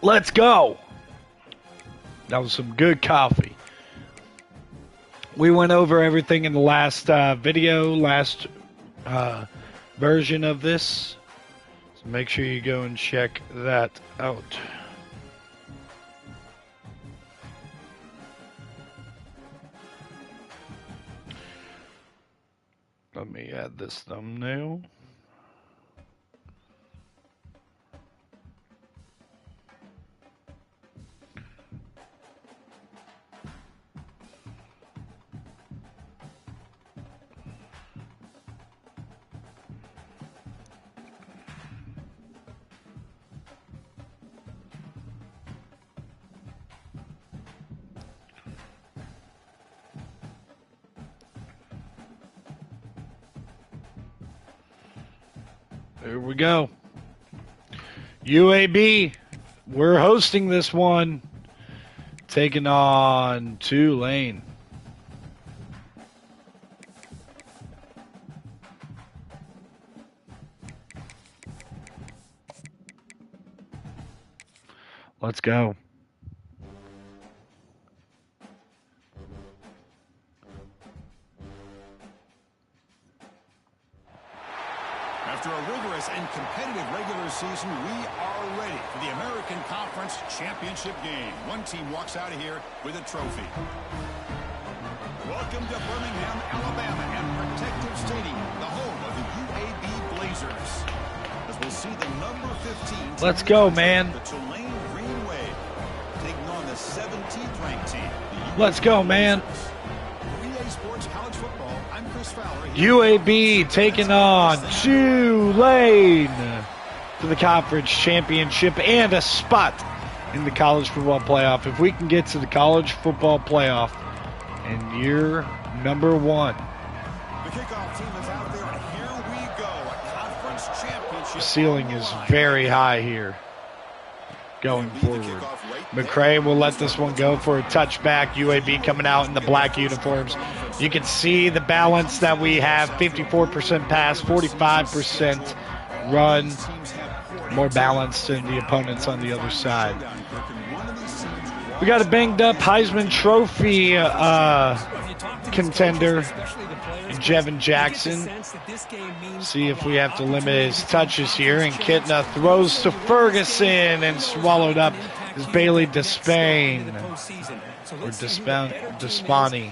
Let's go. That was some good coffee. We went over everything in the last video, last version of this. So make sure you go and check that out. Let me add this thumbnail. Here we go. UAB, we're hosting this one. Taking on Tulane. Let's go. After a rigorous and competitive regular season, we are ready for the American Conference Championship game. One team walks out of here with a trophy. Welcome to Birmingham, Alabama, and Protective Stadium, the home of the UAB Blazers. As we'll see the number 15. Let's go, man. The Tulane Green Wave taking on the 17th ranked team. Let's go, man. Sports College Football. I'm Chris Fowler. UAB taking on Tulane for the conference championship and a spot in the college football playoff. If we can get to the college football playoff in year number 1. The kickoff team is out there, and here we go. A conference championship. The ceiling is very high here going forward. McCray will let this one go for a touchback. UAB coming out in the black uniforms. You can see the balance that we have. 54% pass, 45% run. More balanced than the opponents on the other side. We got a banged up Heisman Trophy contender, Jevin Jackson. See if we have to limit his touches here. And Kitna throws to Ferguson and swallowed up is Bailey Despain. Or Despani.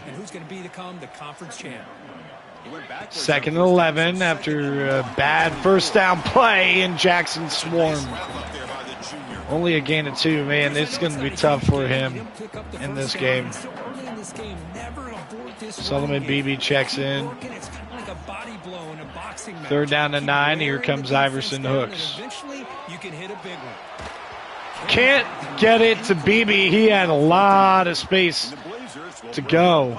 Second and 11 after a bad first down play, and Jackson swarmed. Only a gain of 2, man. It's going to be tough for him in this game. Solomon Beebe checks in. Third down and 9. Here comes Iverson Hooks. Can't get it to Beebe. He had a lot of space to go.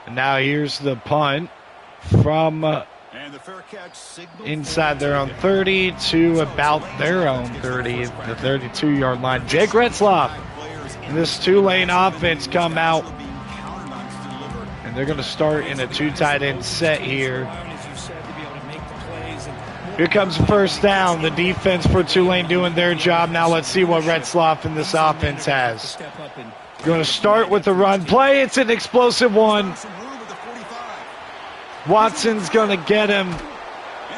And now here's the punt from inside their own 30 to about their own 30, the 32-yard line. Jake Retzloff and this Tulane offense come out, and they're going to start in a 2 tight end set here. Here comes the first down. The defense for Tulane doing their job. Now let's see what Retzloff and this offense has. Going to start with the run play. It's an explosive one. Watson's going to get him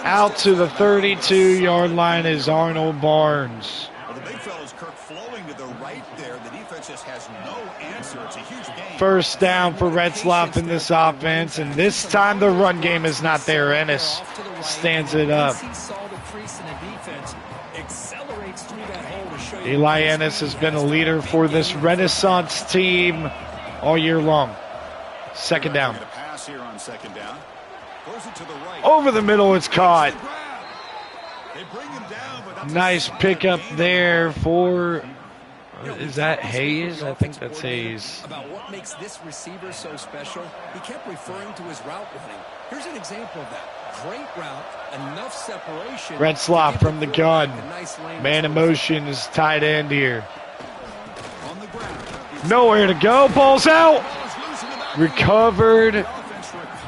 out to the 32-yard line is Arnold Barnes. Well, the big fella's Kirk flowing to the right there. The defense just has no answer. It's a huge game. First down for Retzloff in this offense, and this time the run game is not there. Ennis stands it up. Eli Ennis has been a leader for this Renaissance team all year long. Second down. Over the middle, it's caught. Nice pickup there for, is that Hayes? I think that's Hayes. About what makes this receiver so special, he kept referring to his route running. Here's an example of that. Great route, enough separation. Retzloff from the gun. Man in motion is tight end here. Nowhere to go. Ball's out. Recovered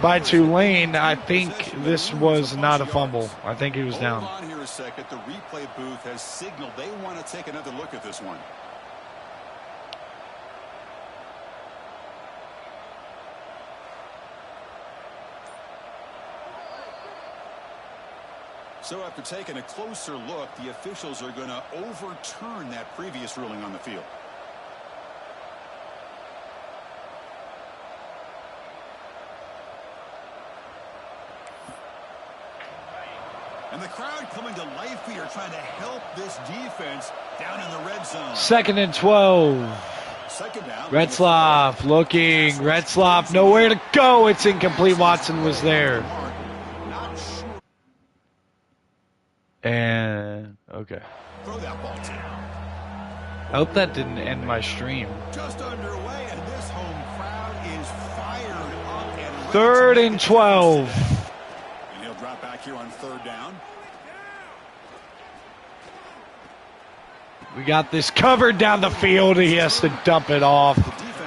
by Tulane, I think this was not a fumble. I think he was down. Hold on here a second. The replay booth has signaled they want to take another look at this one. So after taking a closer look, the officials are going to overturn that previous ruling on the field. And the crowd coming to life here, trying to help this defense down in the red zone. 2nd and 12. Second down. Retzloff looking. Retzloff nowhere to go. It's incomplete. Watson was there. And okay. Throw that ball to. I hope that didn't end my stream. Just underway, and this home crowd is fired up and 3rd and 12. And he'll drop back here on 3rd down. We got this covered down the field. He has to dump it off.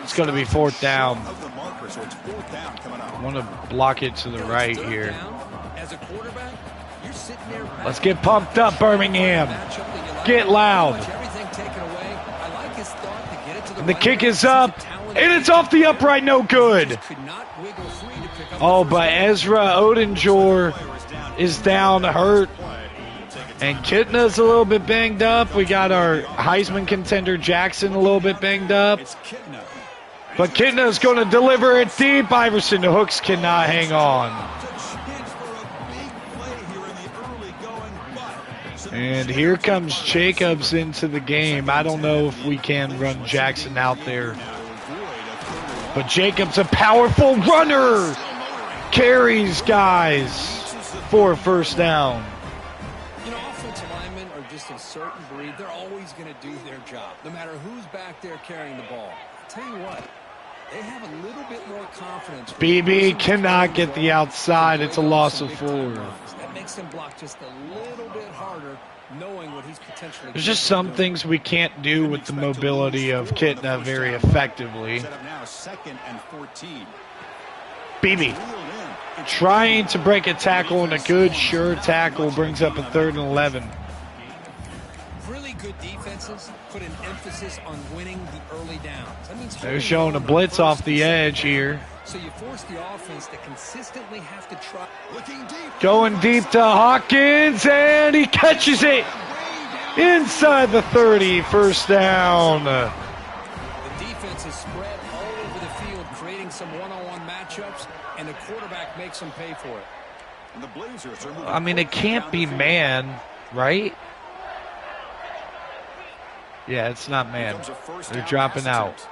It's going to be 4th down. I want to block it to the right here. Let's get pumped up, Birmingham. Get loud. And the kick is up, and it's off the upright, no good. Oh, but Ezra Odinger is down, hurt. And Kitna's a little bit banged up. We got our Heisman contender Jackson a little bit banged up. But Kitna's going to deliver it deep. Iverson Hooks cannot hang on. And here comes Jacobs into the game. I don't know if we can run Jackson out there. But Jacobs, a powerful runner, carries guys for a 1st down. You know, offensive linemen are just a certain breed. They're always going to do their job, no matter who's back there carrying the ball. I'll tell you what, they have a little bit more confidence. BB cannot get the outside. It's a loss of 4. That makes him block just a little bit harder, knowing what he's potentially. There's just some things we can't do with the mobility of Kitna very effectively. BB trying to break a tackle, and a good sure tackle brings up a 3rd and 11. Really good defenses put an emphasis on winning the early downs. That means they're showing a blitz off the edge here. So you force the offense to consistently have to try. Going deep to Hawkins, and he catches it inside the 30. 1st down. The defense is spread all over the field, creating some one-on-one matchups, and the quarterback makes them pay for it. And the Blazers are moving. I mean, it can't be man, right? Yeah, it's not man. They're dropping out.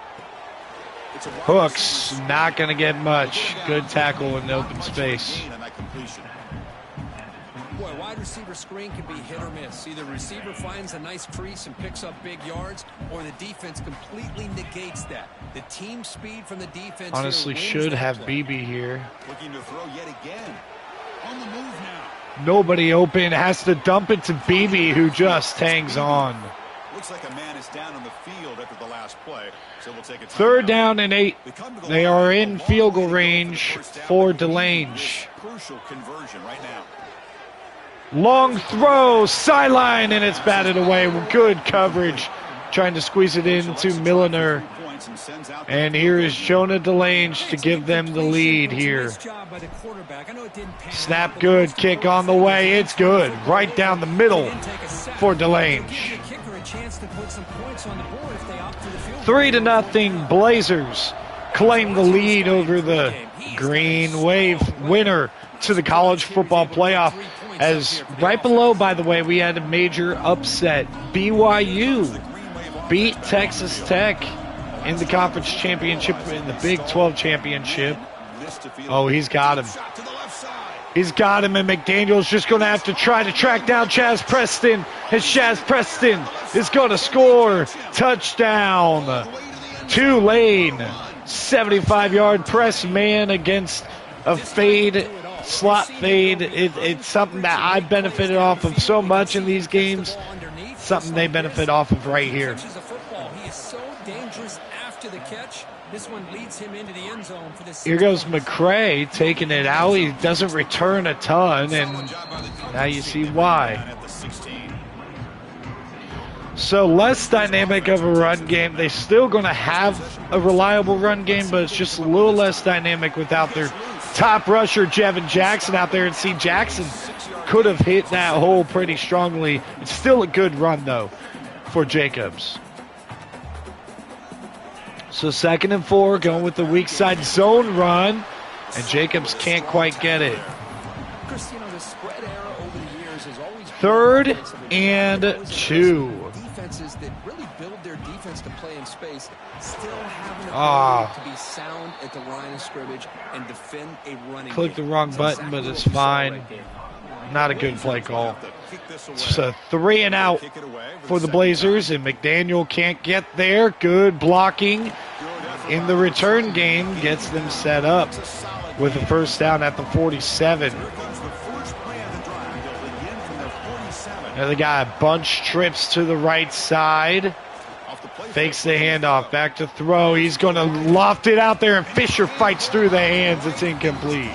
Hooks, not going to get much. Good tackle in the open space. Boy, wide receiver screen can be hit or miss. Either receiver finds a nice crease and picks up big yards, or the defense completely negates that. The team speed from the defense honestly should have BB here. Looking to throw yet again. On the move now. Nobody open, has to dump it to BB, who just hangs on. Looks like a man is down on the field after the last play, so we'll take it. 3rd down and 8. They are in field goal range for DeLange. Crucial conversion right now. Long throw, sideline, and it's batted away. Good coverage, trying to squeeze it into Milliner. And here is Jonah DeLange to give them the lead here. Snap good, kick on the way. It's good, right down the middle for DeLange. 3-0 Blazers claim the lead over the Green Wave, winner to the college football playoff. As right below, by the way, we had a major upset. BYU beat Texas Tech in the conference championship, in the Big 12 championship. Oh, he's got him. He's got him, and McDaniel's just going to have to try to track down Chaz Preston. And Chaz Preston is going to score. Touchdown. Tulane. 75-yard press man against a fade, slot fade. It's something that I've benefited off of so much in these games. Something they benefit off of right here. He is so dangerous after the catch. This one leads him into the end zone for this. Here goes McCray taking it out. He doesn't return a ton, and now you see why. So less dynamic of a run game. They're still going to have a reliable run game, but it's just a little less dynamic without their top rusher, Jevin Jackson, out there. And see, Jackson could have hit that hole pretty strongly. It's still a good run, though, for Jacobs. So 2nd and 4, going with the weak side zone run, and Jacobs can't quite get it. 3rd and 2. Defenses that really build their defense to play in space still have an ability to be sound at the line of scrimmage and defend a running game. Click the wrong button, but it's fine. Not a good play call. It's a 3 and out for the Blazers, and McDaniel can't get there. Good blocking in the return game gets them set up with a first down at the 47. Another guy, bunch trips to the right side. Fakes the handoff, back to throw. He's going to loft it out there, and Fisher fights through the hands. It's incomplete.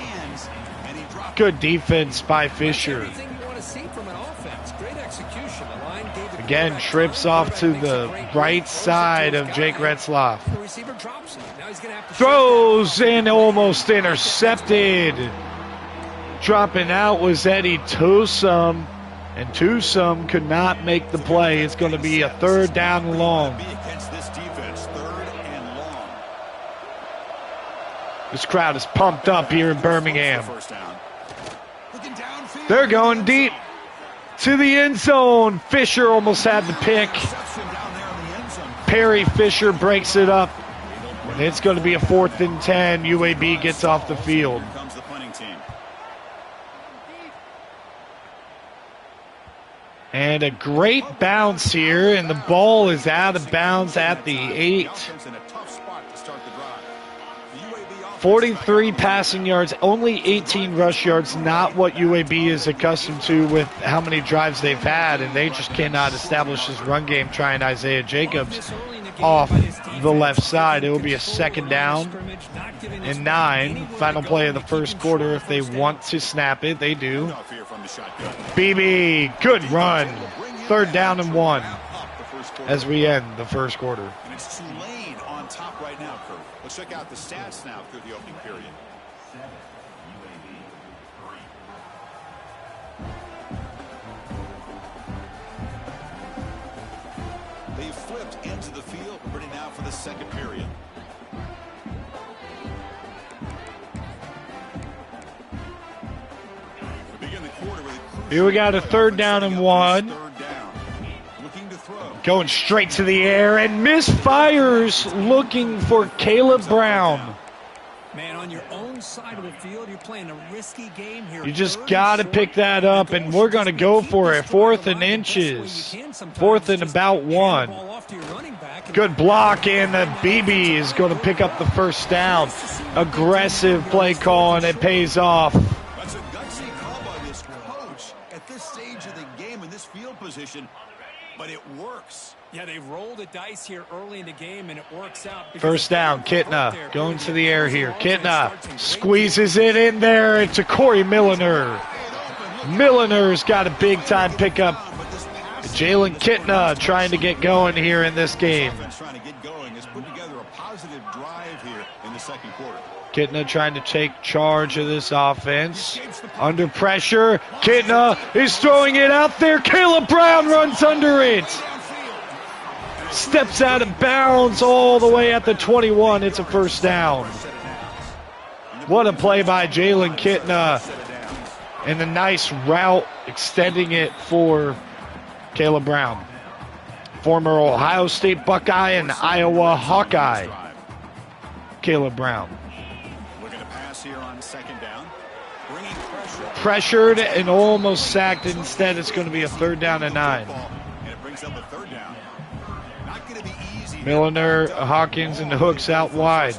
Good defense by Fisher. Again, trips off to the right side of Jake Retzlaff. Throws and almost intercepted. Dropping out was Eddie Toosum, and Toosum could not make the play. It's going to be a 3rd down and long. This crowd is pumped up here in Birmingham. They're going deep to the end zone. Fisher almost had the pick. Perry Fisher breaks it up. And it's going to be a 4th and 10. UAB gets off the field. And a great bounce here, and the ball is out of bounds at the 8. 43 passing yards, only 18 rush yards, not what UAB is accustomed to with how many drives they've had, and they just cannot establish this run game trying Isaiah Jacobs off the left side. It will be a 2nd down and 9. Final play of the first quarter. If they want to snap it, they do. BB, good run. 3rd down and 1 as we end the first quarter. Top right now, Kurt. Let's check out the stats now through the opening period. They flipped into the field, ready now for the 2nd period. We begin the quarter with here we got a 3rd down and 1. Going straight to the air and misfires, looking for Caleb Brown. Man, on your own side of the field, you're playing a risky game here. You just got to pick that up, and we're going to go for it. 4th and inches. 4th and about 1. Good block, and the BB is going to pick up the first down. Aggressive play call, and it pays off. That's a gutsy call by this coach at this stage of the game in this field position. But it works. Yeah, they roll the dice here early in the game, and it works out. First down, Kitna going to the air here. Kitna squeezes it in there into Corey Milliner. Milliner's got a big-time pickup. Jalen Kitna trying to get going here in this game. Trying to get going has put together a positive drive here in the 2nd quarter. Kitna trying to take charge of this offense. Under pressure, Kitna is throwing it out there. Caleb Brown runs under it. Steps out of bounds all the way at the 21. It's a first down. What a play by Jalen Kitna. And a nice route extending it for Caleb Brown. Former Ohio State Buckeye and Iowa Hawkeye. Caleb Brown. Here on 2nd down. Pressured and almost sacked. Instead, it's going to be a 3rd down and 9. And it brings up a 3rd down. Not going to be easy. Milliner, Hawkins, and Hooks out wide.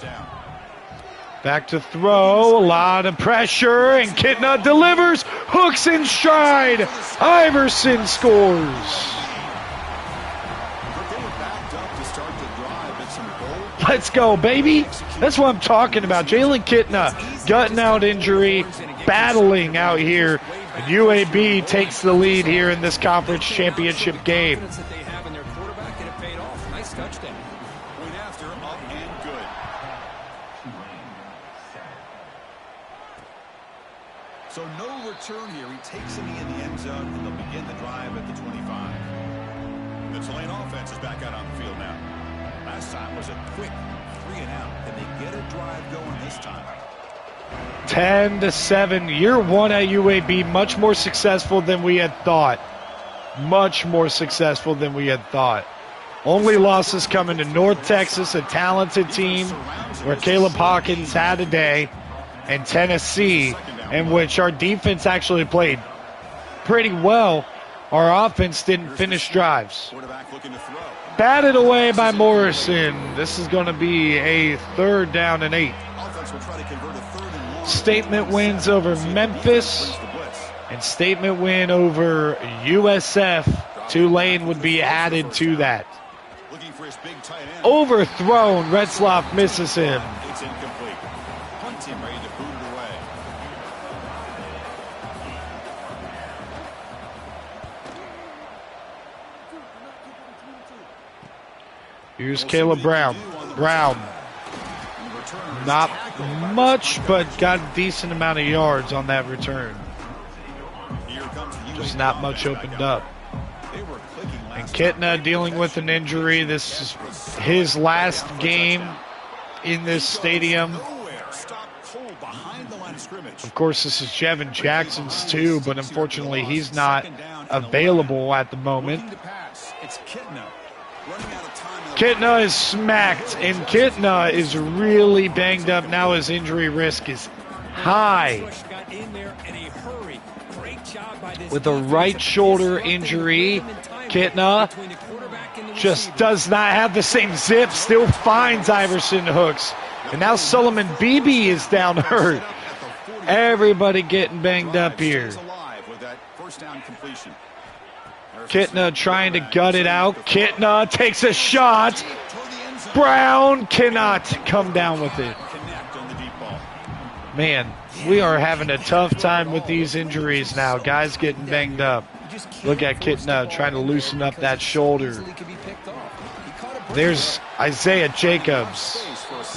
Back to throw. A lot of pressure, and Kitna delivers. Hooks in stride. Iverson scores. Let's go, baby. That's what I'm talking about. Jalen Kitna, gutting out injury, battling out here. And UAB takes the lead here in this conference championship game. So no return here. He takes a knee in the end zone, and they'll begin the drive at the 25. The Tulane offense is back out on the field now. Last time was a quick 3-and-out. Can they get a drive going this time? 10-7. Year one at UAB, much more successful than we had thought. Much more successful than we had thought. Only losses coming to North Texas, a talented team where Caleb Hawkins had a day, and Tennessee, in which our defense actually played pretty well. Our offense didn't finish drives. Batted away by Morrison. This is going to be a 3rd down and 8. Statement wins over Memphis and statement win over USF. Tulane would be added to that. Overthrown. Retzloff misses him. It's incomplete. Hunting ready to boot it away. Here's Caleb Brown. Not much, but got a decent amount of yards on that return. Just not much opened up. And Kitna dealing with an injury. This is his last game in this stadium. Of course, this is Jevin Jackson's too, but unfortunately he's not available at the moment. Kitna is smacked, and Kitna is really banged up. Now his injury risk is high. With a right shoulder injury, Kitna just does not have the same zip, still finds Iverson hooks. And now Solomon Beebe is down hurt. Everybody getting banged up here. Kitna trying to gut it out. Kitna takes a shot. Brown cannot come down with it. Man, we are having a tough time with these injuries now. Guys getting banged up. Look at Kitna trying to loosen up that shoulder. There's Isaiah Jacobs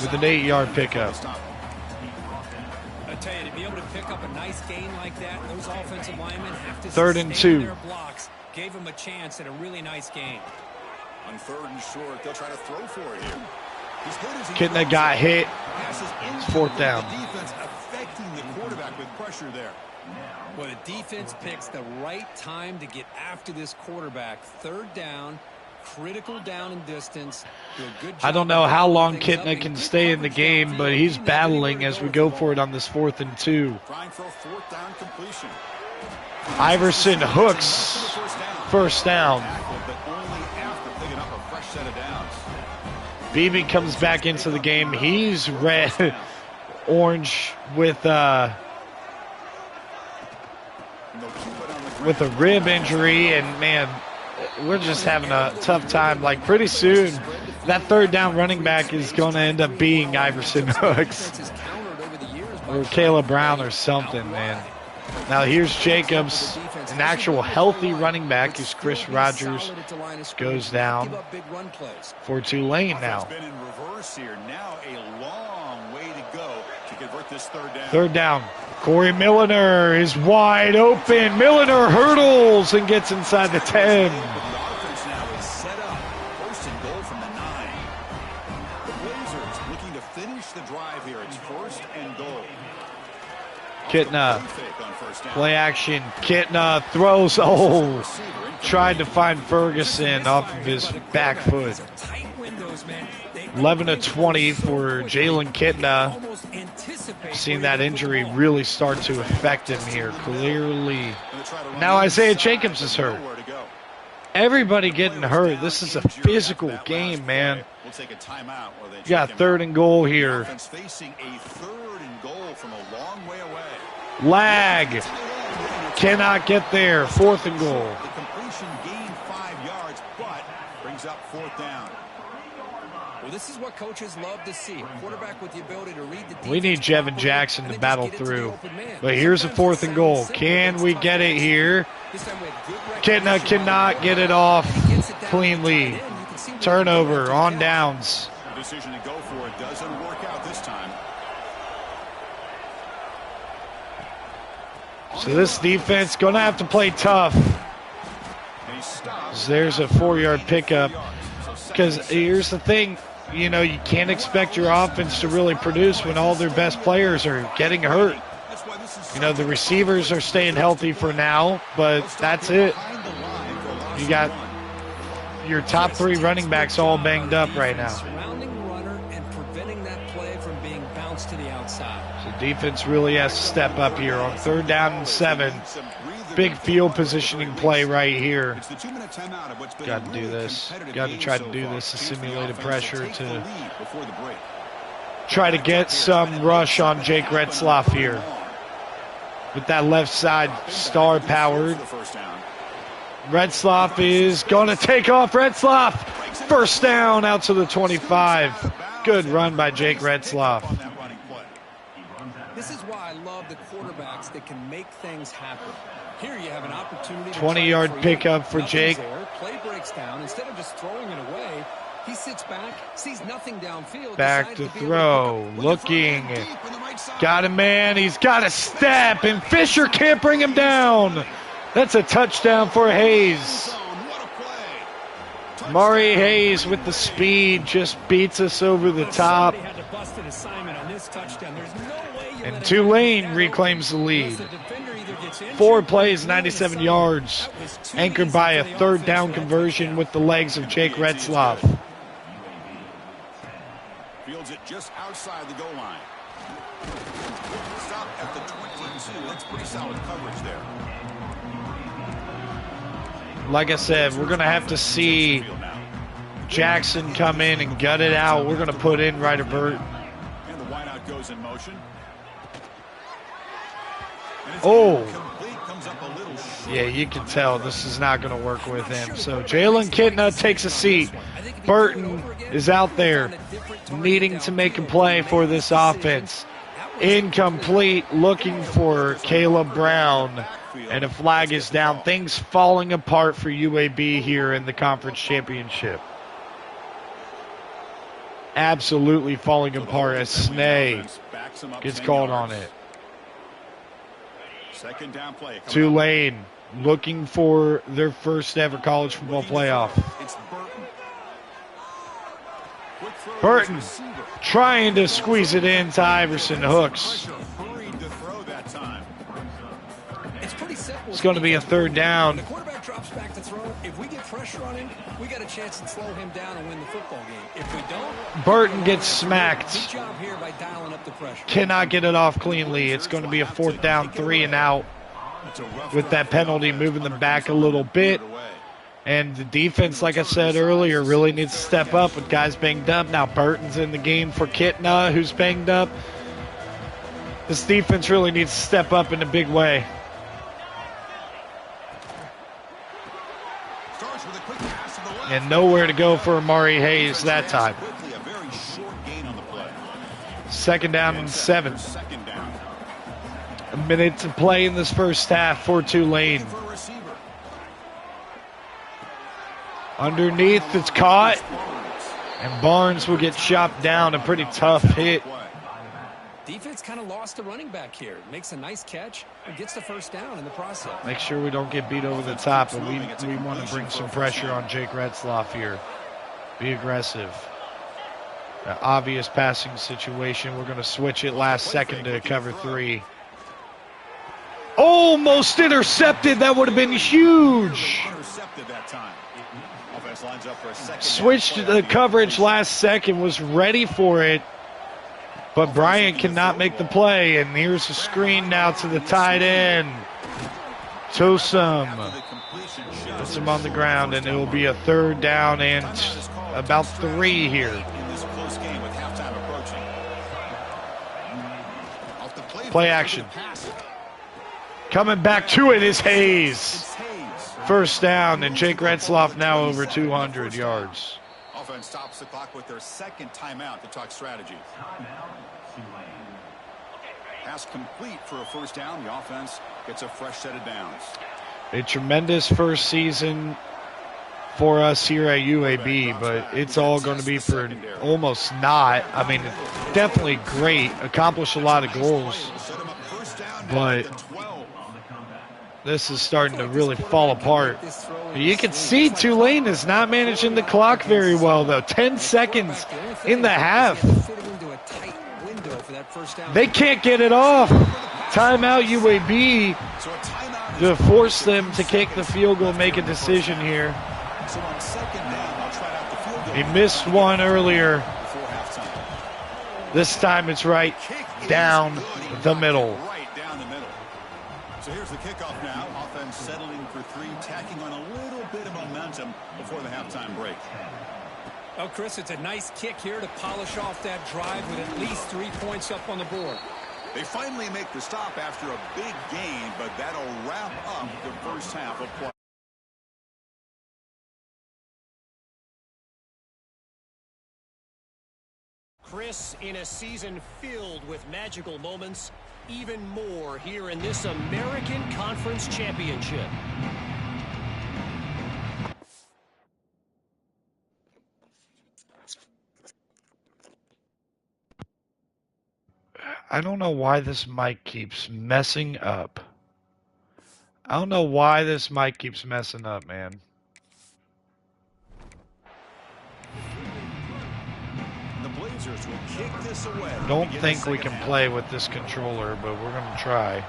with an 8-yard pickup. I tell you, to be able to pick up a nice gain like that, those offensive linemen have to 3rd and 2. Their blocks. Gave him a chance at a really nice game. On 3rd and short, they'll try to throw for it here. Kitna got hit. It's 4th down. The defense affecting the quarterback with pressure there. Well, the defense picks the right time to get after this quarterback. 3rd down, critical down and distance. Do a good job. I don't know how long Kitna can stay in the game, but he's battling as we go for it on this 4th and 2. Trying for a 4th down completion. Iverson hooks. 1st down. Beebe comes back into the game. He's red, orange with a rib injury, and man, we're just having a tough time. Like pretty soon, that 3rd down running back is going to end up being Iverson Hooks or Caleb Brown or something, man. Now here's Jacobs, an actual healthy running back. Is Chris Rogers goes down for Tulane now. 3rd down. Corey Milliner is wide open. Milliner hurdles and gets inside the 10. Kitna, play action. Kitna throws. Oh, tried to find Ferguson off of his back foot. 11-20 for Jalen Kitna. Seen that injury really start to affect him here, clearly. Now Isaiah Jacobs is hurt. Everybody getting hurt. This is a physical game, man. You got 3rd and goal here. Lag. Cannot get there. 4th and goal. The completion gained 5 yards, but brings up 4th down. Well, this is what coaches love to see. A quarterback with the ability to read the defense. We need Jevin Jackson to battle through. But here's a 4th and goal. Can we get it here? Kitna cannot get it off cleanly. Turnover on downs. The decision to go for it doesn't work out this time. So this defense going to have to play tough. So there's a 4-yard pickup. Because here's the thing, you know, you can't expect your offense to really produce when all their best players are getting hurt. You know, the receivers are staying healthy for now, but that's it. You got your top 3 running backs all banged up right now. Surrounding the runner and preventing that play from being bounced to the outside. So defense really has to step up here on 3rd down and 7. Big field positioning play right here. Got to do this. Got to try to do this to simulated pressure to try to get some rush on Jake Retzlaff here. With that left side star powered. Retzlaff is going to take off. Retzlaff, 1st down out to the 25. Good run by Jake Retzlaff. This is why I love the quarterbacks that can make things happen. Here you have an opportunity to 20-yard pickup for Jake. Play breaks down. Instead of just throwing it away, he sits back, sees nothing downfield. Back to throw. Looking. Got a man. He's got a step, and Fisher can't bring him down. That's a touchdown for Hayes. Mari Hayes with the speed just beats us over the top. And Tulane reclaims the lead. 4 plays, 97 yards. Anchored by a 3rd down conversion with the legs of Jake Retzlaff. Fields it just outside the goal line. Stop at the 22. That's pretty solid coverage there. Like I said, we're going to have to see Jackson come in and gut it out. We're going to put in Ryder Burt. And the wideout goes in motion. Oh, yeah, you can tell this is not going to work with him. So Jalen Kitna takes a seat. Burton is out there needing to make a play for this offense. Incomplete, looking for Caleb Brown. And a flag is down. Things falling apart for UAB here in the conference championship. Absolutely falling apart as Snee gets called on it. Tulane looking for their first ever college football playoff. Burton trying to squeeze it in to Iverson. Hooks. It's going to be a 3rd down. The quarterback drops back to throw. If we get pressure on him, we got a chance to slow him down and win the football game. If we don't, Burton gets smacked. good job here by dialing up the pressure. Cannot get it off cleanly. It's going to be a 4th down, 3 and out. With that penalty, moving them back a little bit. And the defense, like I said earlier, really needs to step up with guys banged up. Now Burton's in the game for Kitna, who's banged up. This defense really needs to step up in a big way. And nowhere to go for Amari Hayes that time. 2nd down and 7. A minute to play in this first half for Tulane. Underneath, it's caught. And Barnes will get chopped down. A pretty tough hit. Defense kind of lost a running back here. Makes a nice catch and gets the 1st down in the process. Make sure we don't get beat over the top, but we want to bring some pressure on Jake Retzlaff here. Be aggressive. An obvious passing situation. We're going to switch it last second to cover 3. Almost intercepted. That would have been huge. Switched the coverage last second. Was ready for it. But Bryant cannot make the play, and here's a screen now to the tight end. Tosum puts him on the ground, and it will be a 3rd down and about 3 here. Play action. Coming back to it is Hayes. 1st down, and Jake Retzlaff now over 200 yards. offense stops the clock with their second timeout to talk strategy. Pass complete for a first down. The offense gets a fresh set of downs. A tremendous first season for us here at UAB, but it's all going to be for almost not. I mean, definitely great, accomplished a lot of goals, but this is starting to really fall apart. You can see Tulane is not managing the clock very well, though. 10 seconds in the half. They can't get it off. Timeout UAB to force them to kick the field goal, make a decision here. He missed one earlier. This time it's right down the middle. So here's the kickoff now. Offense settling for three, tacking on a little bit of momentum before the halftime break. Well, Chris, it's a nice kick here to polish off that drive with at least 3 points up on the board. They finally make the stop after a big gain, but that'll wrap up the first half of play. Chris, in a season filled with magical moments, even more here in this American Conference Championship. I don't know why this mic keeps messing up. I don't know why this mic keeps messing up, man. The Blazers will kick this away. Don't think we can play with this controller, but we're going to try.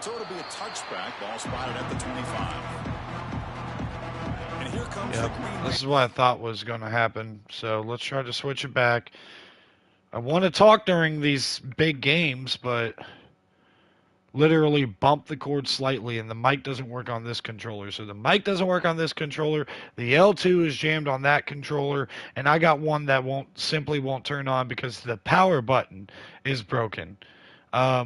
So it'll be a touchback. Ball spotted at the 25. And here comes the green. This is what I thought was going to happen. So let's try to switch it back. I want to talk during these big games, but literally bump the cord slightly, and the mic doesn't work on this controller. So the mic doesn't work on this controller. The L2 is jammed on that controller, and I got one that simply won't turn on because the power button is broken. I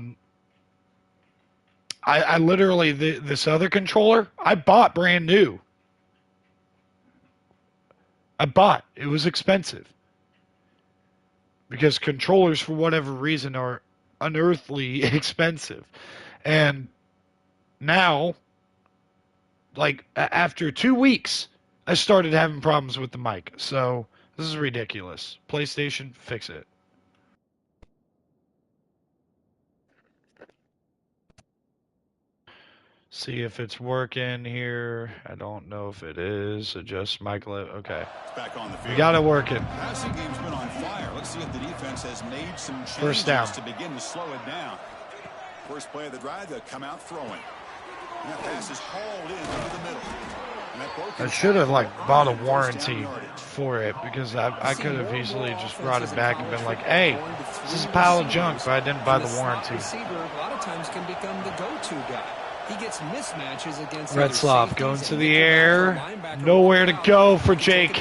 literally, this other controller, I bought brand new. It was expensive. Because controllers, for whatever reason, are unearthly expensive. And now, like, after 2 weeks, I started having problems with the mic. So, this is ridiculous. PlayStation, fix it. See if it's working here. I don't know if it is. Adjust mic level. Okay. Back on the field. We got it working. Passing game's been on fire. Let's see if the defense has made some changes First down. to begin to slow it down. First play of the drive, they'll come out throwing. And that pass is hauled in over the middle. I should have bought a warranty for it because I could have easily just brought it back and been like, hey, this is a pile of junk, but I didn't buy the warranty. Receiver a lot of times can become the go-to guy. He gets mismatches against Retzloff going to the air. Nowhere to go for Jake.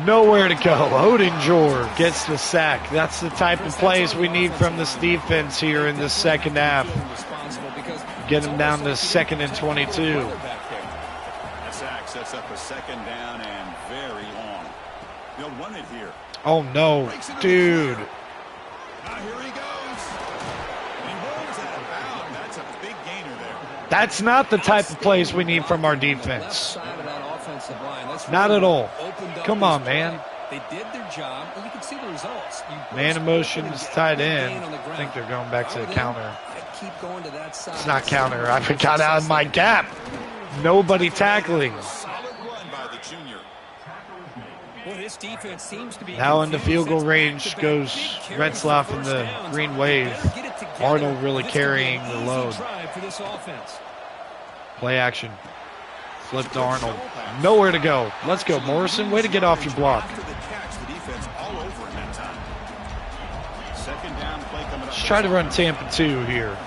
Nowhere to go. Odinjor gets the sack. That's the type of plays we need from this defense here in the second half. Get him down to 2nd and 22. That sack sets up a second down and very long. They'll run it here. Oh, no. Dude. Now here he goes. And he rolls out of bounds. That's a big gainer there. That's not the type of plays we need from our defense. Not at all. Come on, man. They did their job, and you can see the results. Man in motion is tight end. I think they're going back to the counter. It's not counter. I got out of my gap. Nobody tackling. Now into field goal range goes Retzloff in the green wave. Arnold really carrying the load. Play action. Flip to Arnold. Nowhere to go. Let's go, Morrison. Way to get off your block. Let's try to run Tampa 2 here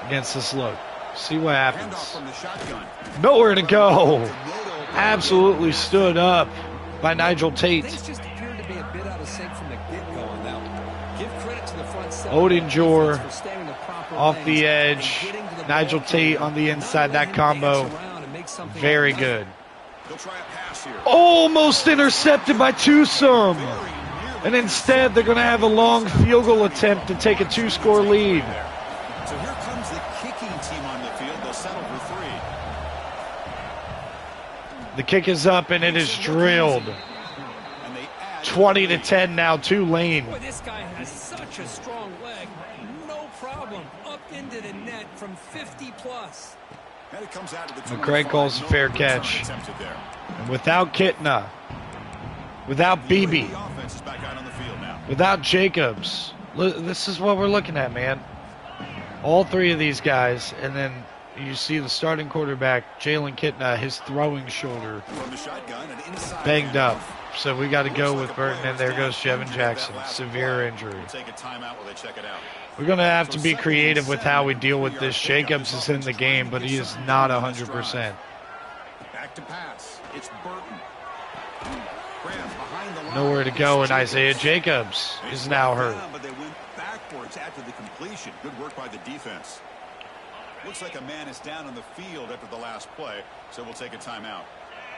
against this look. See what happens. Nowhere to go. Absolutely stood up by Nigel Tate. Odinjor off the edge. Nigel Tate on the inside. That combo make something. Very good. They'll try a pass here. Almost intercepted by Twosome. And instead, they're going to have a long field goal attempt to take a 2-score lead. So here comes the kicking team on the field. They'll settle for 3. The kick is up, and it is drilled. 20-10 now, Tulane. Boy, this guy has such a strong leg. No problem. Up into the net from 50+. McCray calls a fair catch. And without Kitna, without Beebe, without Jacobs, this is what we're looking at, man. All 3 of these guys, and then you see the starting quarterback, Jalen Kitna, his throwing shoulder banged up. So we got to go with Burton, and there goes Jevin Jackson. Severe injury. We're going to have to be creative with how we deal with this. Jacobs is in the game, but he is not 100%. Back to pass. It's Burton. Nowhere to go, and Isaiah Jacobs is now hurt. But they went backwards after the completion. Good work by the defense. Looks like a man is down on the field after the last play, so we'll take a timeout.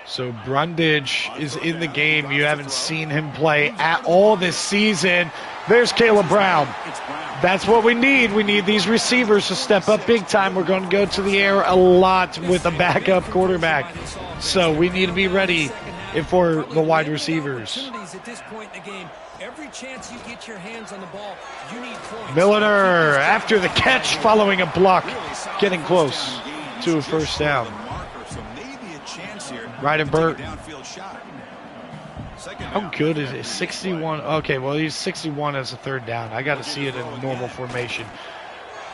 So Brundage is in the game. You haven't seen him play at all this season. There's Caleb Brown. That's what we need. We need these receivers to step up big time. We're going to go to the air a lot with a backup quarterback. So we need to be ready for the wide receivers. Every chance you get your hands on the ball, you need points. Milliner after the catch following a block. Getting close to a first down. Right in Burton. How good is it? 61. Okay, well, he's 61 as a third down. I got to see it in normal formation.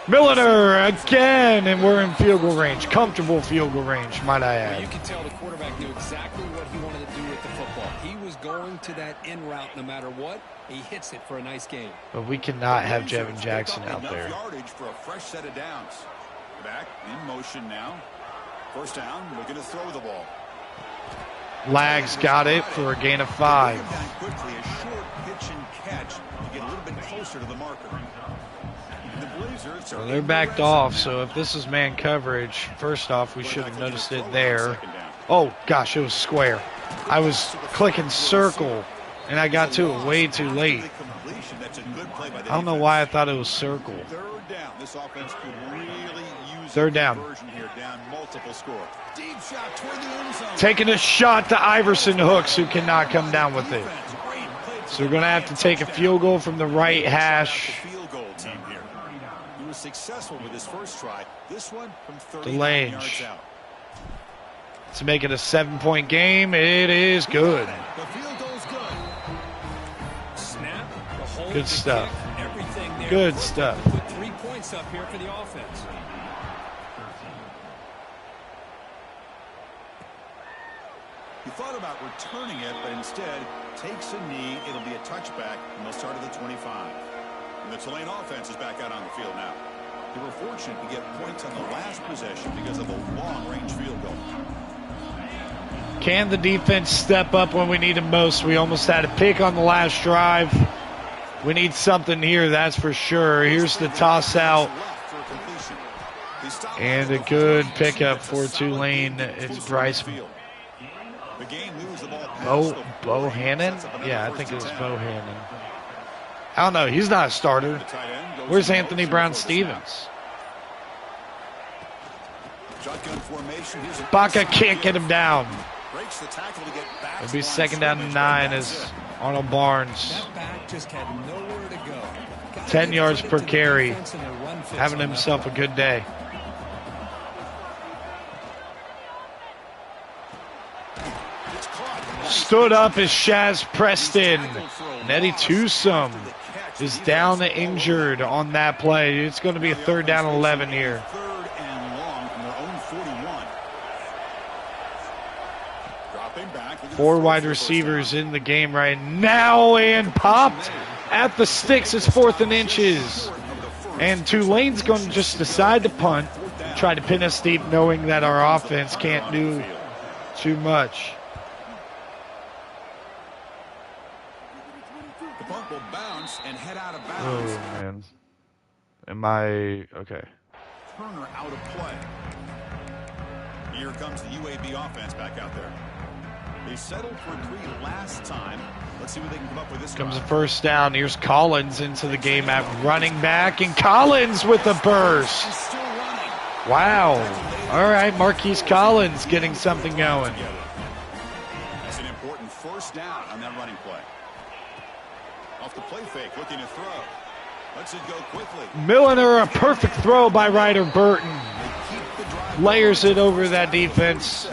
Milliner again, and we're in field goal range. Comfortable field goal range, might I add. You can tell the quarterback knew exactly what he wanted to do with the football. He was going to that in route no matter what. He hits it for a nice game. But we cannot have Jevin Jackson out there. Yardage for a fresh set of downs. Back in motion now. First down, looking to throw the ball. Lags got it for a gain of 5. Quickly, a short pitch and catch to get a little bit closer to the marker. The Blazers Well, they're backed off, so if this is man coverage, first off, we should have noticed it there. Oh, gosh, it was square. I was clicking circle, and I got to it way too late. I don't know why I thought it was circle. Third down. This offense could really use Third down. Here, down multiple score. Deep shot toward the end zone. Taking a shot to Iverson Hooks, who cannot come down with it. So we're going to have to take a field goal from the right hash. Field goal team here. He was successful with his first try. This one from 30 Delange. yards out. To make it a 7-point game, it is good. The field goal's good. Snap, the hold, Good the stuff. kick, everything there. Good stuff. Put 3 points up here for the offense. He thought about returning it, but instead takes a knee. It'll be a touchback, and they'll start at the 25. And the Tulane offense is back out on the field now. They were fortunate to get points on the last possession because of the long-range field goal. Can the defense step up when we need them most? We almost had a pick on the last drive. We need something here, that's for sure. Here's the toss out. And a good pickup for Tulane. It's Bryce Bohannon? Yeah, I think it was Bohannon. I don't know. He's not a starter. Where's Anthony Brown-Stevens? Baca can't get him down. It'll be second down and 9 as Arnold Barnes. 10 yards per carry. Having himself a good day. Stood up is Shaz Preston. Nettie Twosome is down and injured on that play. It's going to be a third down 11 here. Third and long from their own 41. Dropping back. 4 wide receivers in the game right now and popped at the sticks. It's 4th and inches. And Tulane's going to just decide to punt, try to pin us deep knowing that our offense can't do too much. The punt will bounce and head out of Oh, bounds. man. Am I... Okay. Turner out of play. here comes the UAB offense back out there. They settled for 3 last time. Let's see what they can come up with this Comes a time. first down. Here's Collins into the game at running back, and Collins with a burst. He's still running. Wow. All right, Marquise Collins getting something going. That's an important first down on that running play. Off the play fake, looking to throw. Lets it go quickly. Milliner, a perfect throw by Ryder Burton. Layers it over that defense. The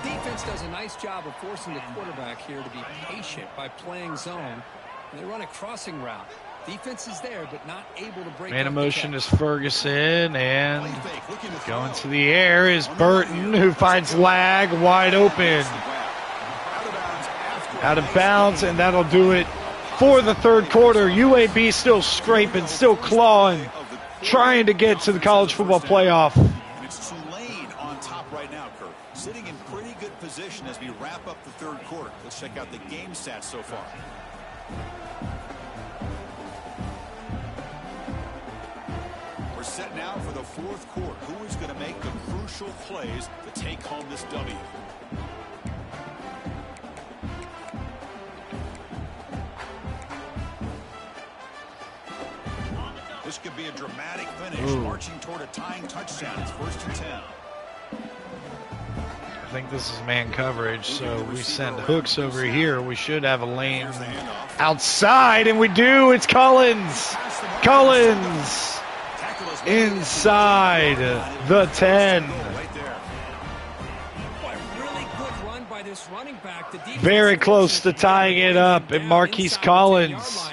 defense does a nice job of forcing the quarterback here to be patient by playing zone. And they run a crossing route. Defense is there, but not able to break. Man up of the motion catch. is Ferguson, and going to the air is Burton, who finds Lag wide open. Out of bounds, and that'll do it for the third quarter. UAB still scraping, still clawing, trying to get to the college football playoff. And it's Tulane on top right now, Kirk. Sitting in pretty good position as we wrap up the third quarter. Let's check out the game stats so far. We're set now for the fourth quarter. Who is going to make the crucial plays to take home this W? This could be a dramatic finish, marching toward a tying touchdown. It's 1st and 10. I think this is man coverage, so we send hooks over here. We should have a lane outside, and we do. It's Collins. Collins inside the 10. Very close to tying it up, and Marquise Collins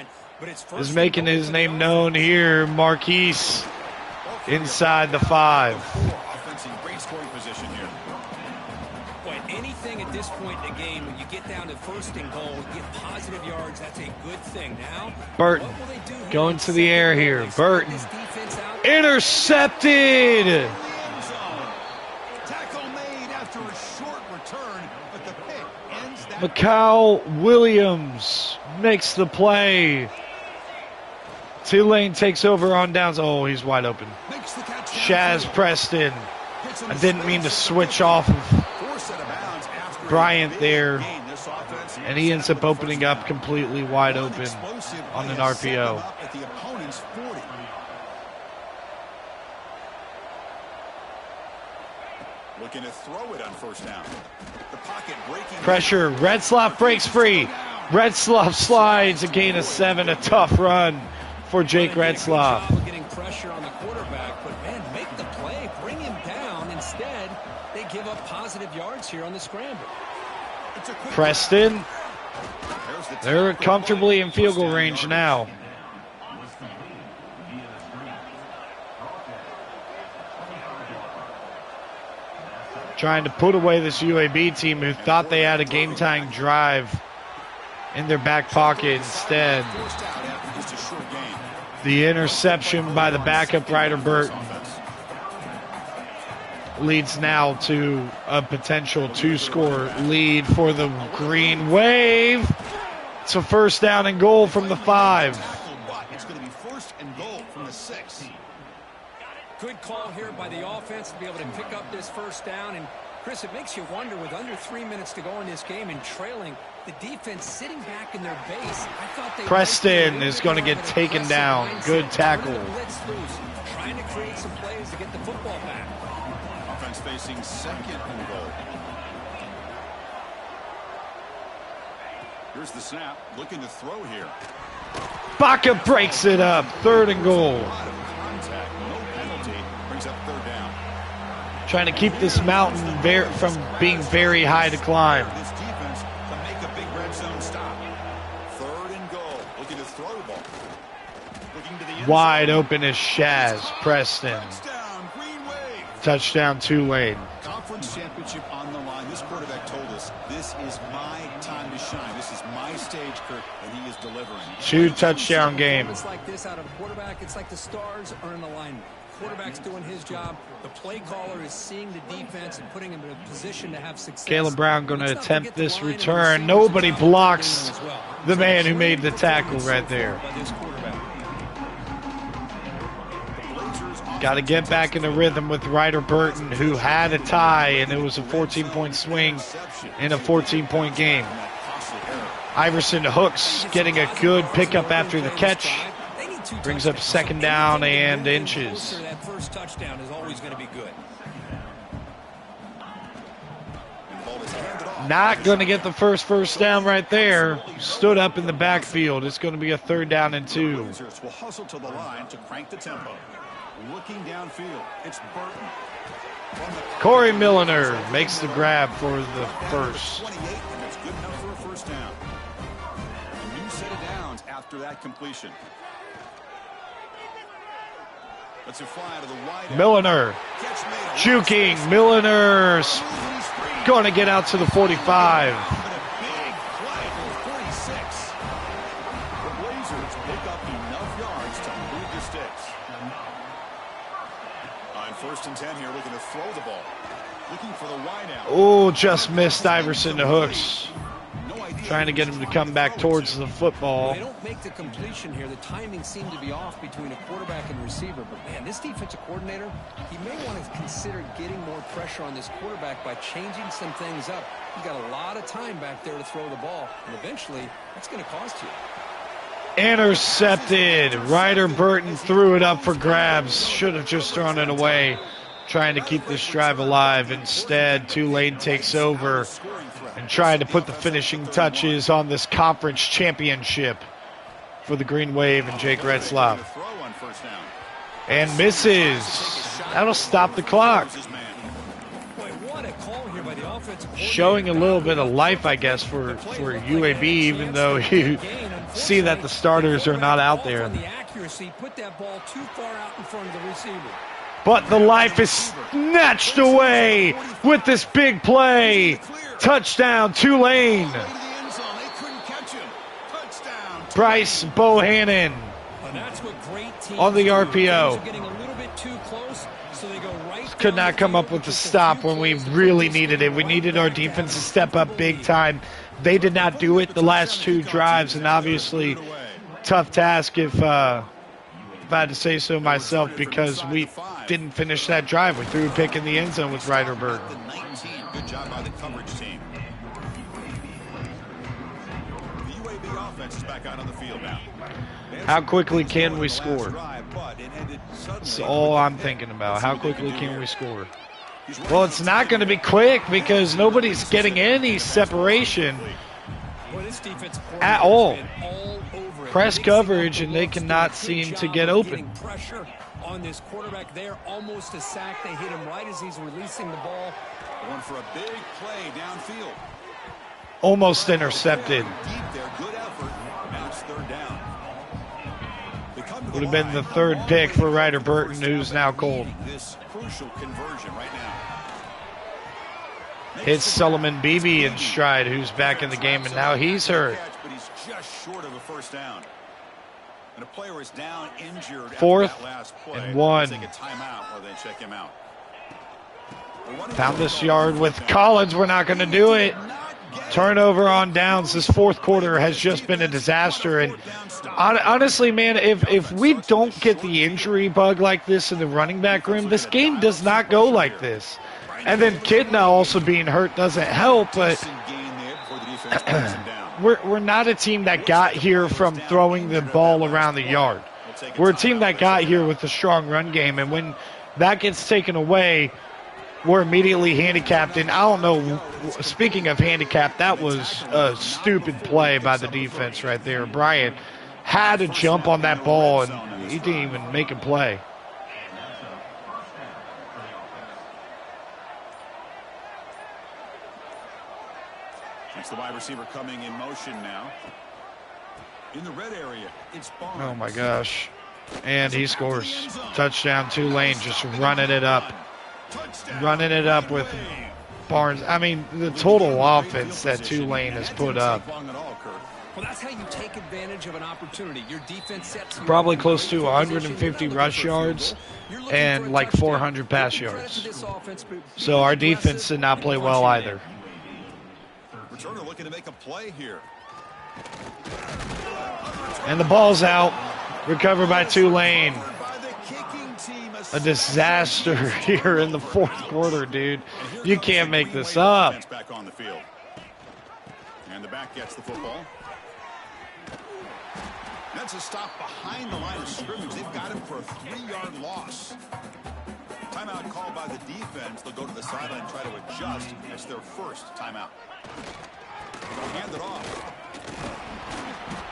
is making his name known here. Marquise inside the 5. Offense in great scoring position here. Boy, anything at this point in the game, when you get down to 1st and goal, get positive yards, that's a good thing. Now, Burton going to the air here. Burton intercepted. Tackle made after a short return, but the pick ends that. Macau Williams makes the play. Tulane takes over on downs. Oh, he's wide open. Shaz Preston. I didn't mean to switch off of Bryant there. And he ends up opening up completely wide open on an RPO. Looking to throw it on first down. The pocket breaking. Pressure. Redsloff breaks free. Redsloff slides, a gain of 7. A tough run for Jake Redsloff. Getting pressure on the quarterback, but man, make the play, bring him down. Instead, they give up positive yards here on the scramble. Preston, they're comfortably in field goal range now. Trying to put away this UAB team who thought they had a game-tying drive in their back pocket. Instead, the interception by the backup Ryder Burton leads now to a potential 2-score lead for the Green Wave. It's a first down and goal from the 5. It's going to be 1st and goal from the 6. Good call here by the offense to be able to pick up this first down. And Chris, it makes you wonder, with under 3 minutes to go in this game and trailing, the defense sitting back in their base. I thought they Preston is going to get taken down. Good tackle. Trying to create some plays to get the football back. Offense facing 2nd and goal. Here's the snap. Looking to throw here. Baca breaks it up. 3rd and goal. Trying to keep this mountain from being very high to climb. This defense to make a big red zone stop. 3rd and goal. Looking to throw the ball. Looking to the end Wide zone. open is Shaz Preston. Touchdown, Green Wave. Touchdown, Tulane. Conference championship on the line. This quarterback told us, this is my time to shine. This is my stage, Kirk, and he is delivering. 2 touchdown game. It's like this out of a quarterback. It's like the stars are in alignment. Quarterback's doing his job. The play caller is seeing the defense and putting him in a position to have success. Caleb Brown going to attempt this return. Nobody blocks the man who made the tackle right there. The Blazers Got to get back in the rhythm with Ryder Burton, who had a tie, and it was a 14-point swing in a 14-point game. Iverson hooks, getting a good pickup after the catch. Brings up second down and inches. That first touchdown is always going to be good. Not going to get the first down right there. Stood up in the backfield. It's going to be a 3rd down and 2. Will hustle to the line to crank the tempo. Looking downfield, it's Burton. Corey Milliner makes the grab for the first. 28, and that's good enough for a first down. A new set of downs after that completion. Let's fly out of the wide. Milliner juking. Milliner going to get out to the 45. First and 10 here, looking to throw the ball. Looking for the wide out. Oh, just missed Iverson to hooks. Trying to get him to come back towards the football. They don't make the completion here. The timing seemed to be off between a quarterback and receiver. But, man, this defensive coordinator, he may want to consider getting more pressure on this quarterback by changing some things up. You've got a lot of time back there to throw the ball. And eventually, that's going to cost you. Intercepted. Ryder Burton threw it up for grabs. Should have just thrown it away, trying to keep this drive alive. Instead, Tulane takes over and trying to put the finishing touches on this conference championship for the Green Wave and Jake Retzlaff. And misses. That'll stop the clock. Showing a little bit of life, I guess, for UAB, even though you see that the starters are not out there. But the life is snatched away with this big play. Touchdown, Tulane. Bryce Bohannon on the RPO. Could not come up with the stop when we really needed it. We needed our defense to step up big time. They did not do it the last 2 drives, and obviously tough task if I had to say so myself, because we didn't finish that drive. We threw a pick in the end zone with Ryder Burton. Good job by the coverage team. The UAB offense is back out on the field now. How quickly can we score? That's all I'm thinking about. How quickly can we score? Well, it's not going to be quick because nobody's getting any separation at all. Press coverage, and they cannot seem to get open. Pressure on this quarterback there, almost a sack. They hit him right as he's releasing the ball. Going for a big play downfield. Almost intercepted. Deep there, good effort. Now it's 3rd down. Would have been the 3rd pick for Ryder Burton, who's now cold. This crucial conversion right now. Hits Solomon Beebe in stride, who's back in the game, and now he's hurt. But he's just short of a first down. And a player is down injured. 4th last play. and 1. Take a timeout while they check him out. Found this yard with Collins. We're not going to do it. Turnover on downs. This 4th quarter has just been a disaster. And honestly, man, if we don't get the injury bug like this in the running back room, this game does not go like this. And then Kidna also being hurt doesn't help, but we're not a team that got here from throwing the ball around the yard. We're a team that got here with a strong run game, and when that gets taken away, we're immediately handicapped. And I don't know, speaking of handicapped, that was a stupid play by the defense right there. Bryant had to jump on that ball, and he didn't even make a play. It's the wide receiver coming in motion now. In the red area, it's Barnes. Oh, my gosh. And he scores. Touchdown, Tulane, just running it up. Running it up with Barnes. I mean, the total offense that Tulane has put up. Well, that's how you take advantage of an opportunity. Your defense sets you probably close to 150 rush yards and like 400 pass yards. So our defense did not play well either. Returner looking to make a play here. And the ball's out. Recovered by Tulane. a disaster here in the fourth quarter, dude. You can't make this up. Back on the field. And the back gets the football. That's a stop behind the line of scrimmage. They've got him for a 3-yard loss. Timeout called by the defense. They'll go to the sideline and try to adjust. It's their first timeout. Hand it off.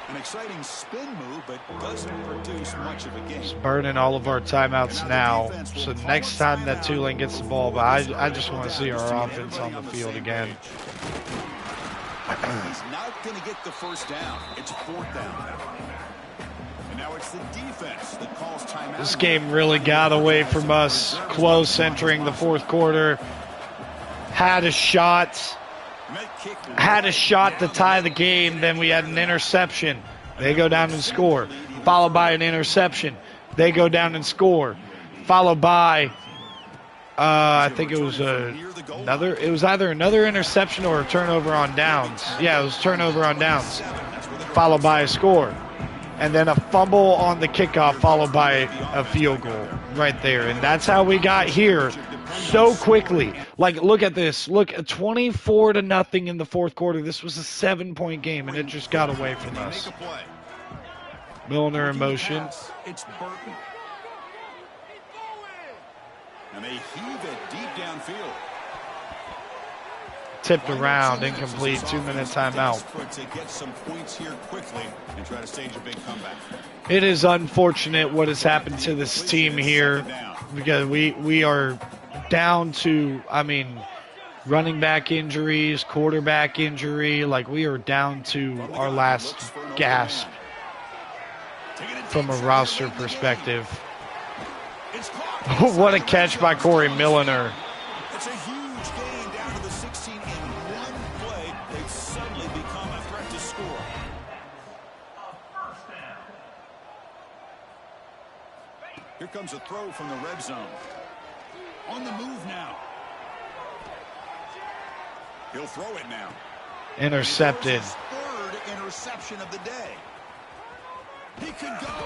An exciting spin move, but doesn't produce much of a game. It's burning all of our timeouts now. So next time that Tulane gets the ball, but I just want to see our offense on the field again. He's not going to get the first down. It's 4th down. And now it's the defense that calls timeout. This game really got away from us. Close entering the fourth quarter. Had a shot to tie the game. Then we had an interception. They go down and score. Followed by an interception. They go down and score. Followed by, I think it was another. It was either another interception or a turnover on downs. Yeah, it was turnover on downs. Followed by a score. And then a fumble on the kickoff, followed by a field goal right there. And that's how we got here so quickly. Like, look at this. Look, 24-0 in the fourth quarter. This was a 7-point game, and it just got away from us. Milner in motion. It's Burton. And they heave it deep downfield. Tipped around, incomplete, 2-minute timeout. It is unfortunate what has happened to this team here, because we are down to, I mean, running back injuries, quarterback injury. Like, we are down to our last gasp from a roster perspective. What a catch by Corey Milner. It's a huge gain down to the 16 in one play. They've suddenly become a threat to score. Here comes a throw from the red zone. On the move now. He'll throw it now. Intercepted. Third interception of the day. He could go.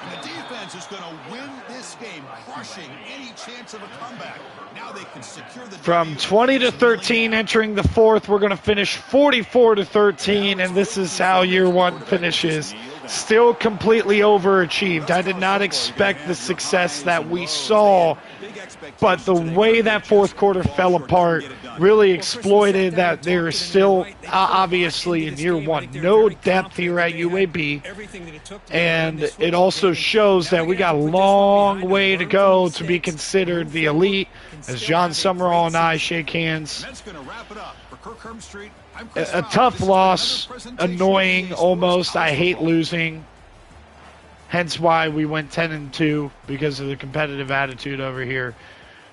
And the defense is going to win this game, crushing any chance of a comeback. Now they can secure the From 20-13 entering the fourth, we're going to finish 44-13, and this is how year one finishes. Still completely overachieved. I did not expect the success that we saw, but the way that fourth quarter fell apart really exploited that there is still, obviously, in year one, no depth here at UAB, and it also shows that we got a long way to go to be considered the elite, as John Summerall and I shake hands. A tough loss, annoying almost. I hate losing. Hence why we went 10-2, because of the competitive attitude over here.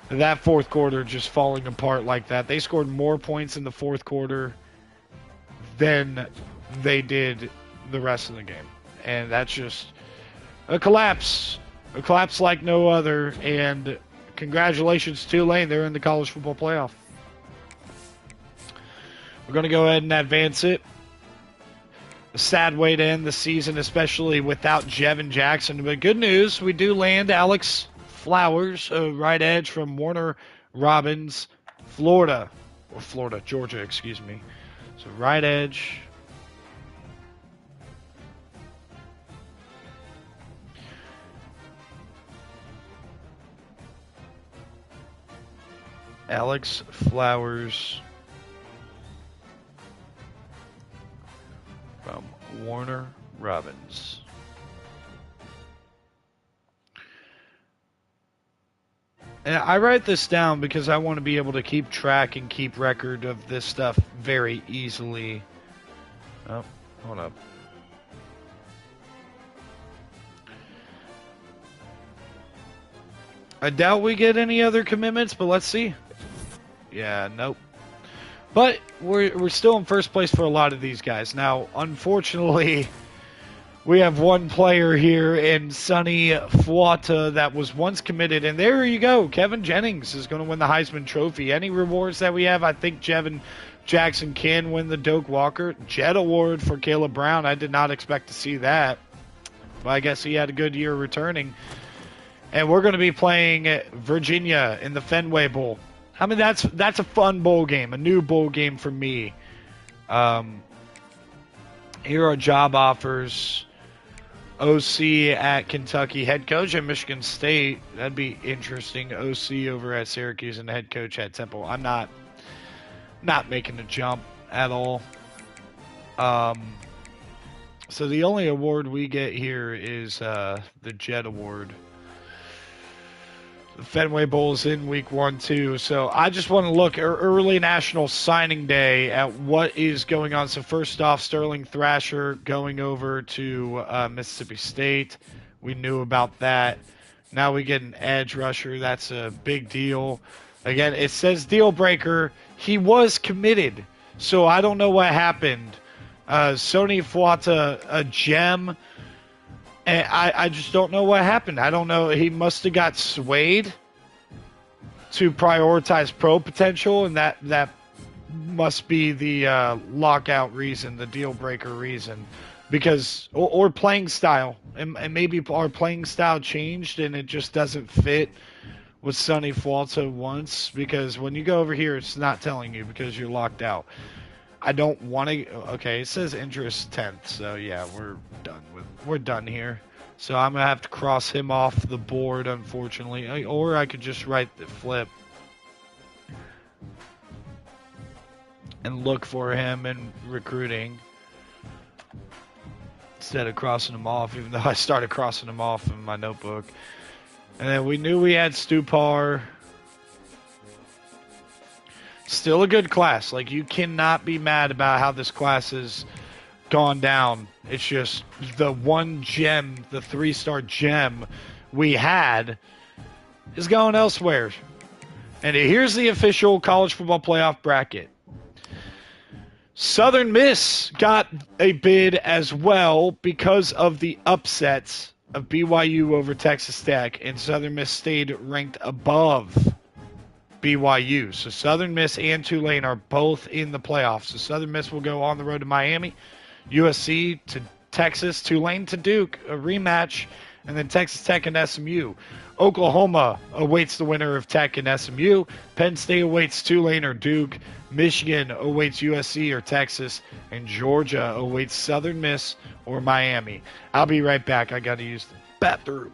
That fourth quarter just falling apart like that. They scored more points in the fourth quarter than they did the rest of the game. And that's just a collapse. A collapse like no other. And congratulations to Tulane. They're in the college football playoff. We're going to go ahead and advance it. A sad way to end the season, especially without Jevin Jackson. But good news, we do land Alex Flowers, a right edge from Warner Robins, Georgia, excuse me. So right edge. Alex Flowers from Warner Robins. And I write this down because I want to be able to keep track and keep record of this stuff very easily. Oh, hold up. I doubt we get any other commitments, but let's see. Yeah, nope. But we're still in first place for a lot of these guys. Now, unfortunately, we have one player here in Sonny Fuata that was once committed. And there you go. Kevin Jennings is going to win the Heisman Trophy. Any rewards that we have, I think Jevin Jackson can win the Doak Walker. Jet Award for Caleb Brown. I did not expect to see that. But I guess he had a good year returning. And we're going to be playing Virginia in the Fenway Bowl. I mean, that's a fun bowl game, a new bowl game for me. Here are job offers. OC at Kentucky, head coach at Michigan State. That'd be interesting. OC over at Syracuse and head coach at Temple. I'm not making a jump at all. So the only award we get here is the Jet Award. The Fenway Bowl is in week 1, too. So I just want to look early National Signing Day at what is going on. So first off, Sterling Thrasher going over to Mississippi State. We knew about that. Now we get an edge rusher. That's a big deal. Again, it says deal breaker. He was committed. So I don't know what happened. Sony Fuata, a gem. And I just don't know what happened. I don't know. He must have got swayed to prioritize pro potential, and that must be the lockout reason, the deal breaker reason, because or playing style, and maybe our playing style changed and it just doesn't fit what Sonny Fuata wants. Because when you go over here, it's not telling you because you're locked out. I don't want to. Okay, it says interest 10th, so yeah, we're done here. So I'm gonna have to cross him off the board, unfortunately, or I could just write the flip and look for him in recruiting instead of crossing him off. Even though I started crossing him off in my notebook, and then we knew we had Stupar. Still a good class. Like, you cannot be mad about how this class has gone down. It's just the one gem, the 3-star gem we had is going elsewhere. And here's the official college football playoff bracket. Southern Miss got a bid as well because of the upsets of BYU over Texas Tech, and Southern Miss stayed ranked above BYU. So Southern Miss and Tulane are both in the playoffs. So Southern Miss will go on the road to Miami, USC to Texas, Tulane to Duke, a rematch, and then Texas Tech and SMU. Oklahoma awaits the winner of Tech and SMU. Penn State awaits Tulane or Duke. Michigan awaits USC or Texas. And Georgia awaits Southern Miss or Miami. I'll be right back. I got to use the bathroom.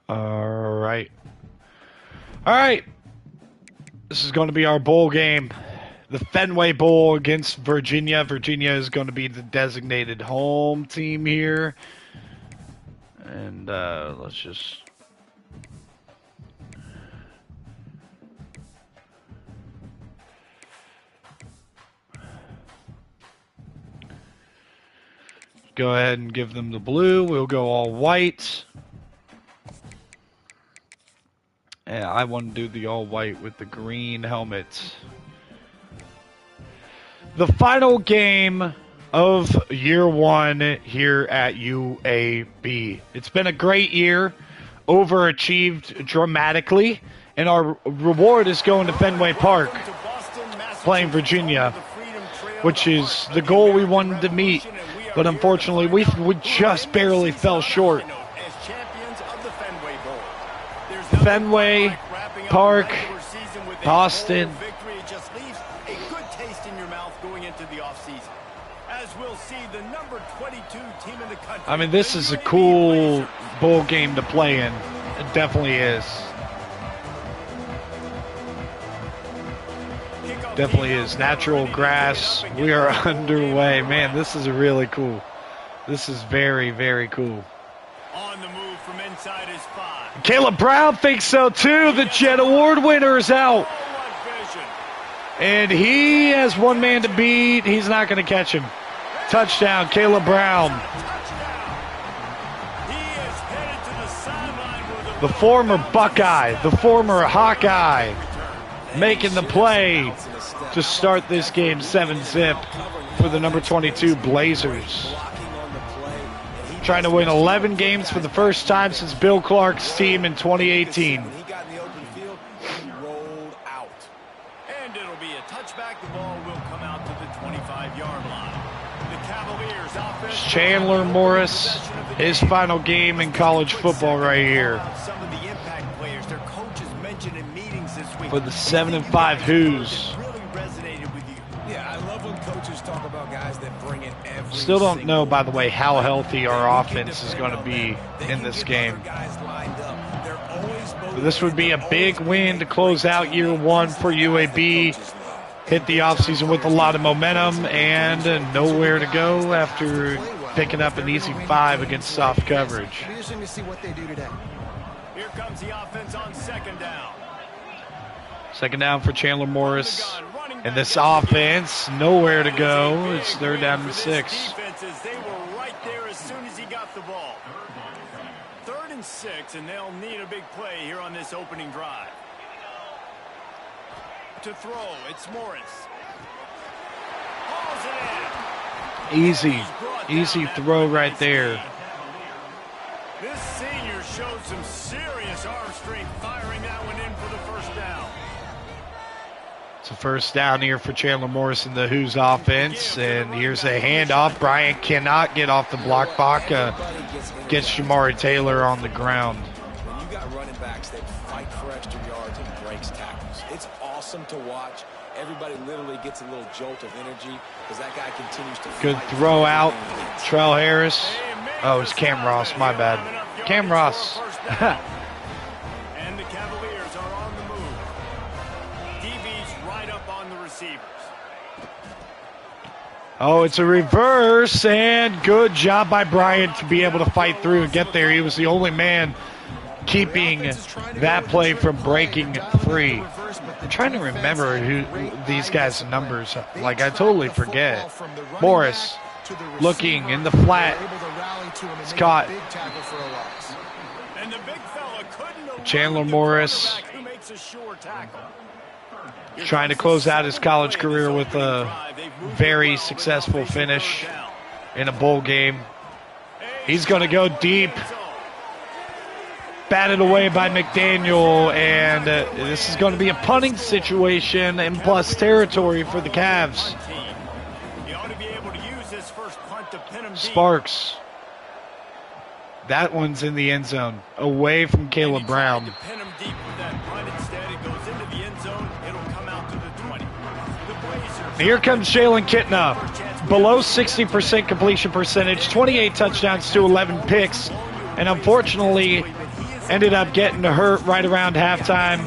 All right. All right. This is going to be our bowl game. The Fenway Bowl against Virginia. Virginia is going to be the designated home team here. And let's just... go ahead and give them the blue. We'll go all white. Yeah, I want to do the all white with the green helmets. The final game of year one here at UAB. It's been a great year, overachieved dramatically, and our reward is going to Fenway Park, playing Virginia, which is the goal we wanted to meet. But unfortunately, we just barely fell short. Fenway Park, Boston. I mean, this is a cool bowl game to play in. It definitely is. Definitely is. Natural grass. We are underway. Man, this is really cool. This is very, very cool. On the move from inside his 5. Caleb Brown thinks so too. The Jet Award winner is out. And he has one man to beat. He's not going to catch him. Touchdown, Caleb Brown. The former Buckeye, the former Hawkeye, making the play to start this game 7-zip for the number 22 Blazers. Trying to win 11 games for the first time since Bill Clark's team in 2018. And it'll be a touchback. The ball will come out to the 25-yard line. The Cavaliers offense. Chandler Morris, his final game in college football right here. Some of the impact players their coaches mentioned in meetings this week. For the 7-5 Who's. Really resonated with you. Yeah, I love when coaches talk about guys that bring it every Still don't know, by the way, how healthy our offense is going to be in this game. But this would be a big win to close out year one for UAB. Hit the offseason with a lot of momentum and nowhere to go after picking up an easy 5 against soft coverage. Interesting to see what they do today. Here comes the offense on second down. Second down for Chandler Morris. And this offense, nowhere to go. It's third down and 6. Defenses, they were right there as soon as he got the ball. 3rd and 6, and they'll need a big play here on this opening drive. To throw, it's Morris. Hauls it in. Easy throw right there. This senior showed some serious arm strength firing that one in for the first down. It's a first down here for Chandler Morris in the Who's offense. And here's a handoff. Bryant cannot get off the block. Baca gets Jamari Taylor on the ground. When you got running backs that fight for extra yards and breaks tackles, it's awesome to watch. Everybody literally gets a little jolt of energy because that guy continues to Good fight. throw out. Trell Harris. Oh, it's Cam Ross. My bad. Cam Ross. And the Cavaliers are on the move. DB's right up on the receivers. Oh, it's a reverse, and good job by Bryant to be able to fight through and get there. He was the only man keeping that play from breaking free. I'm trying to remember who these guys' numbers. Like, I totally forget. Morris looking in the flat. It's caught. And the big fella couldn't Chandler Morris who makes a sure tackle. trying to close out his college career with a very successful finish in a bowl game. He's going to go deep. Batted away by McDaniel, and this is going to be a punting situation in plus territory for the Cavs. Sparks. That one's in the end zone, away from Caleb Brown. Here comes Jalen Kitna. Below 60% completion percentage, 28 touchdowns to 11 picks. And unfortunately, ended up getting hurt right around halftime.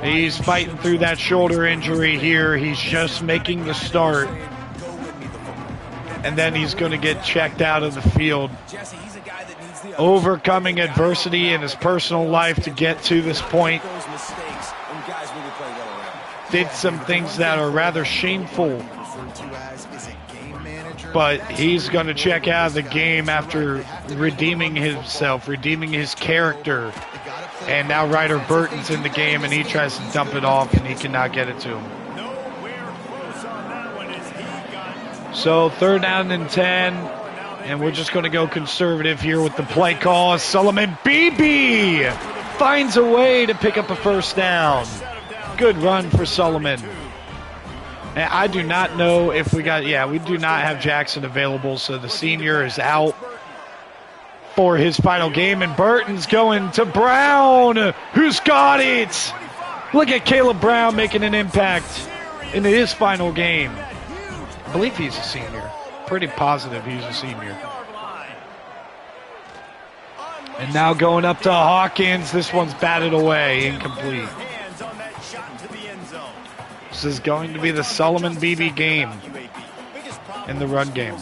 He's fighting through that shoulder injury here. He's just making the start. And then he's going to get checked out of the field. Overcoming adversity in his personal life to get to this point. Did some things that are rather shameful. But he's going to check out of the game after redeeming himself, redeeming his character. And now Ryder Burton's in the game, and he tries to dump it off, and he cannot get it to him. So 3rd down and 10, and we're just going to go conservative here with the play call. Solomon Beebe finds a way to pick up a 1st down. Good run for Solomon. And I do not know if we do not have Jackson available, so the senior is out for his final game, and Burton's going to Brown, who's got it. Look at Caleb Brown making an impact in his final game. I believe he's a senior. Pretty positive he's a senior. And now going up to Hawkins. This one's batted away, incomplete. This is going to be the Solomon Beebe game in the run game.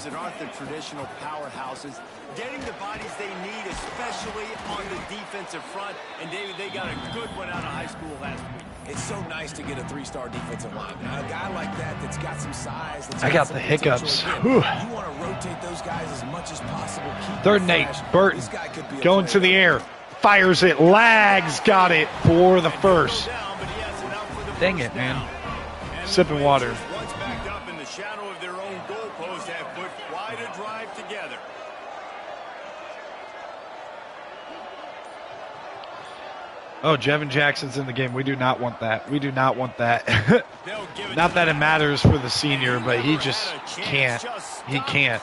Getting the bodies they need, especially on the defensive front. And David, they got a good one out of high school last week. It's so nice to get a 3-star defensive lineman. A guy like that's got some size. I got the hiccups. You want to rotate those guys as much as possible. 3rd and 8. Burton going to the air. Fires it. Lags. Got it for the 1st. Dang it, man. Sipping water. Once backed up in the shadow of their own goalpost, have put quite a drive together. Oh, Jevin Jackson's in the game. We do not want that. We do not want that. Not that it matters for the senior, but he just can't. He can't.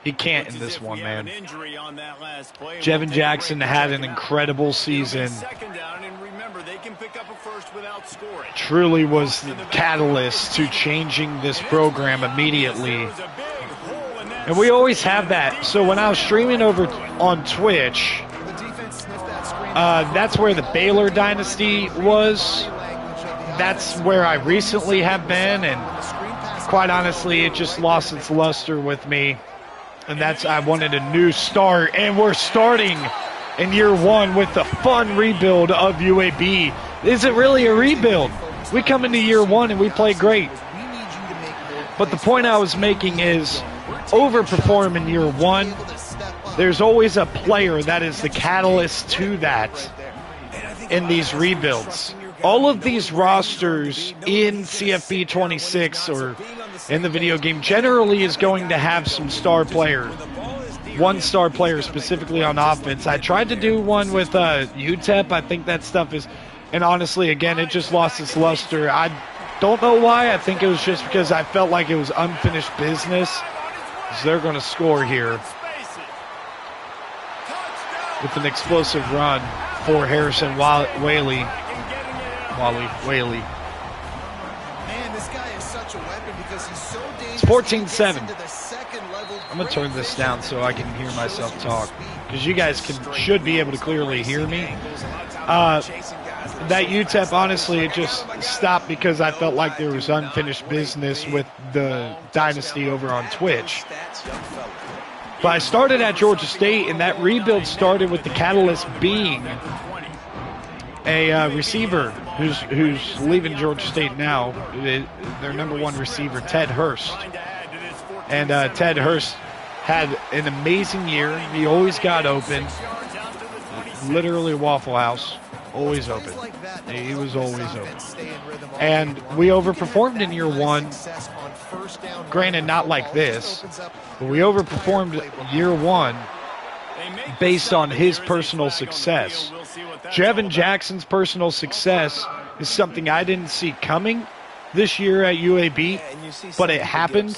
He can't in this one, man. Jevin Jackson had an incredible season. Truly was the catalyst to changing this program immediately. And we always have that. So when I was streaming over on Twitch, that's where the Baylor dynasty was. That's where I recently have been, and quite honestly, it just lost its luster with me. And I wanted a new start, and we're starting in year 1 with the fun rebuild of UAB. Is it really a rebuild? We come into year 1 and we play great. But the point I was making is overperform in year 1. There's always a player that is the catalyst to that in these rebuilds. All of these rosters in CFB 26 or in the video game generally is going to have some star players. 1 star player specifically on offense. I tried to do one with UTEP. I think that stuff is, and honestly, again, it just lost its luster. I don't know why. I think it was just because I felt like it was unfinished business. So they're going to score here with an explosive run for Harrison Whaley. Man, this guy is such a weapon because he's so dangerous. It's 14-7. I'm going to turn this down so I can hear myself talk, because you guys should be able to clearly hear me. That UTEP, honestly, it just stopped because I felt like there was unfinished business with the dynasty over on Twitch. But I started at Georgia State, and that rebuild started with the catalyst being a receiver who's leaving Georgia State now. Their number 1 receiver, Ted Hurst. And Ted Hurst had an amazing year. He always got open. Literally Waffle House. Always open. He was always open. And we overperformed in year 1. Granted, not like this, but we overperformed year 1 based on his personal success. Jevin Jackson's personal success is something I didn't see coming this year at UAB, but it happened,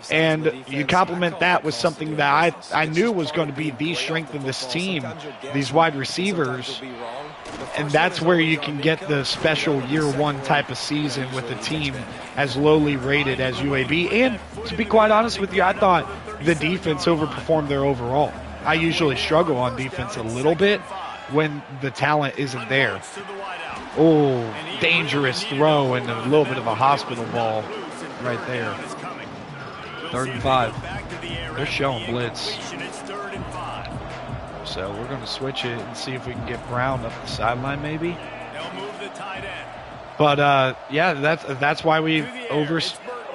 and you complement that with something that I knew was going to be the strength of this team, these wide receivers, and that's where you can get the special year 1 type of season with a team as lowly rated as UAB. And to be quite honest with you, I thought the defense overperformed their overall. I usually struggle on defense a little bit when the talent isn't there. Oh, dangerous throw and a little bit of a hospital ball right there. 3rd and 5. They're showing blitz. So we're going to switch it and see if we can get Brown up the sideline maybe. But, yeah, that's why we've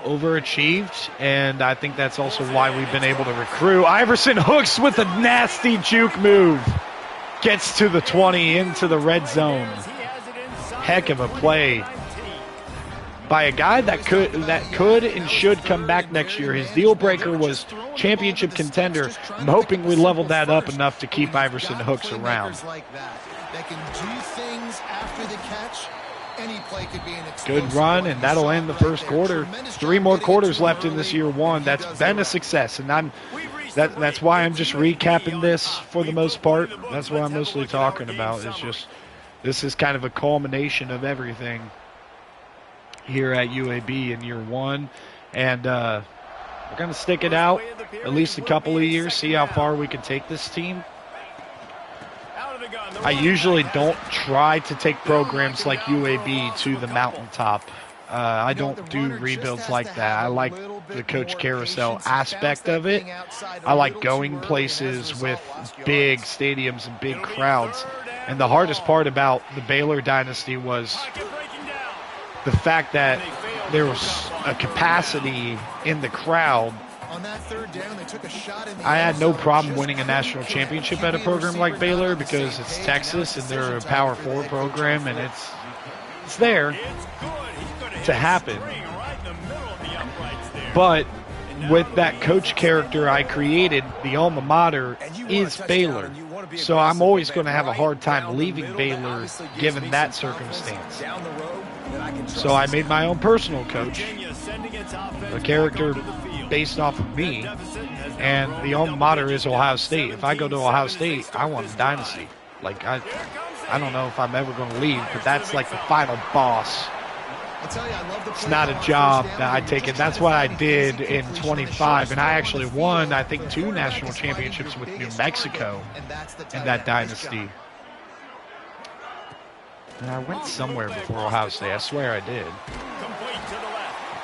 overachieved, and I think that's also why we've been able to recruit. Iverson hooks with a nasty juke move. Gets to the 20 into the red zone. Heck of a play by a guy that could and should come back next year. His deal breaker was championship contender. I'm hoping we leveled that up enough to keep Iverson hooks around. That can do things after the catch. Any play could be an good run, and that'll end the first quarter. 3 more quarters left in this year 1. That's been a success, and that's why I'm just recapping this for the most part. That's what I'm mostly talking about. It's just this is kind of a culmination of everything here at UAB in year 1, and we're going to stick it out at least a couple of years, see how far we can take this team. I usually don't try to take programs like UAB to the mountaintop. I don't do rebuilds like that. I like the Coach Carousel aspect of it. I like going places with big stadiums and big crowds. And the hardest part about the Baylor dynasty was the fact that there was a capacity in the crowd. On that 3rd down, they took a shot in the I had no problem winning a national championship at a program like Baylor because it's Texas and they're a Power 4 program, and it's there to happen. But with that coach character I created, the alma mater is Baylor. So I'm always going to have a hard time leaving Baylor given that circumstance. So I made my own personal coach, a character based off of me, and the alma mater is Ohio State. If I go to Ohio State, I want a dynasty. Like, I don't know if I'm ever going to leave, but that's like the final boss. It's not a job that I take it. That's what I did in 25, and I actually won, I think, 2 national championships with New Mexico in that dynasty. And I went somewhere before Ohio State. I swear I did.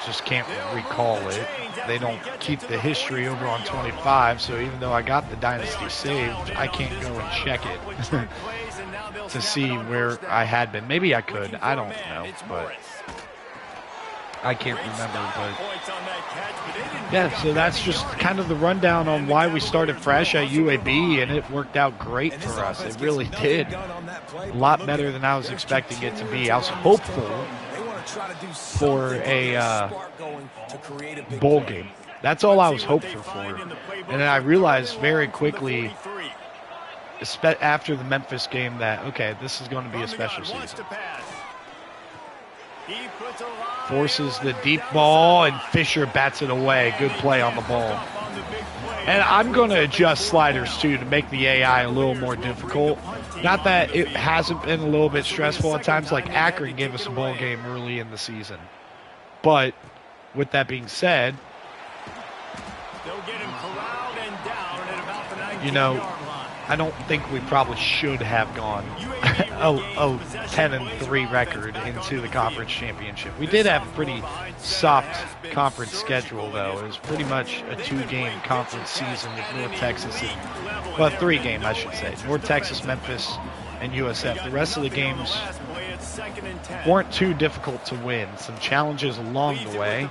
Just can't recall it. They don't keep the history over on 25, so even though I got the dynasty saved, I can't go and check it to see where I had been. Maybe I could. I don't know, but I can't remember. But yeah, so that's just kind of the rundown on why we started fresh at UAB, and it worked out great for us. It really did. A lot better than I was expecting it to be. I was hopeful for a bowl game. That's all I was hopeful for. And then I realized very quickly, after the Memphis game, that, okay, this is going to be a special season. Forces the deep ball, and Fisher bats it away. Good play on the ball. And I'm going to adjust sliders, too, to make the AI a little more difficult. Not that it hasn't been a little bit stressful at times, like Akron gave us a bowl game early in the season. But with that being said, you know, I don't think we probably should have gone a 10-3 record into the conference championship. We did have a pretty soft conference schedule, though. It was pretty much a 2-game conference season with North Texas, well, 3-game, I should say. North Texas, Memphis, and USF. The rest of the games weren't too difficult to win. Some challenges along the way.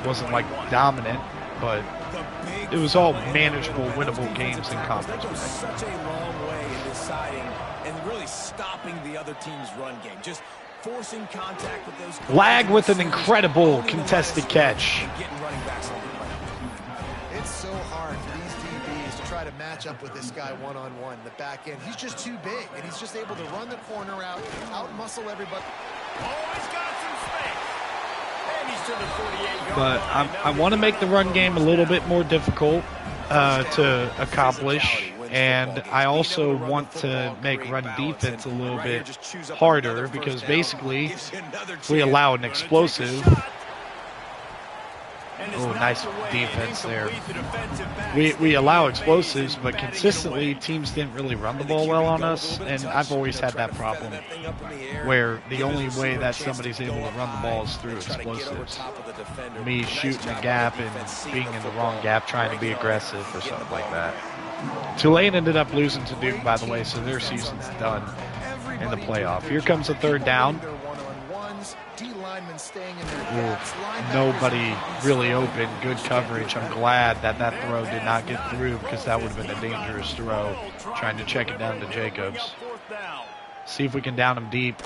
Wasn't like dominant, but it was all manageable, winnable games in conference play. Such a long way in deciding and really stopping the other team's run game. Just forcing contact with those. Lag with an incredible contested catch. It's so hard for these DBs to try to match up with this guy one-on-one in the back end. He's just too big, and he's just able to run the corner out-muscle everybody. Oh, he's got some space. And he's to the 48-yard But line. I want to make the run game a little bit more difficult to accomplish, and I also want to make run defense a little bit harder, because basically if we allow an explosive, Oh, nice defense there. We allow explosives, but consistently teams didn't really run the ball well on us, and I've always had that problem where the only way that somebody's able to run the ball is through explosives. Me shooting a gap and being in the wrong gap, trying to be aggressive or something like that. Tulane ended up losing to Duke, by the way, so their season's done in the playoff. Here comes a third down. Ooh, nobody really open. Good coverage. I'm glad that that throw did not get through because that would have been a dangerous throw. Trying to check it down to Jacobs. See if we can down him deep.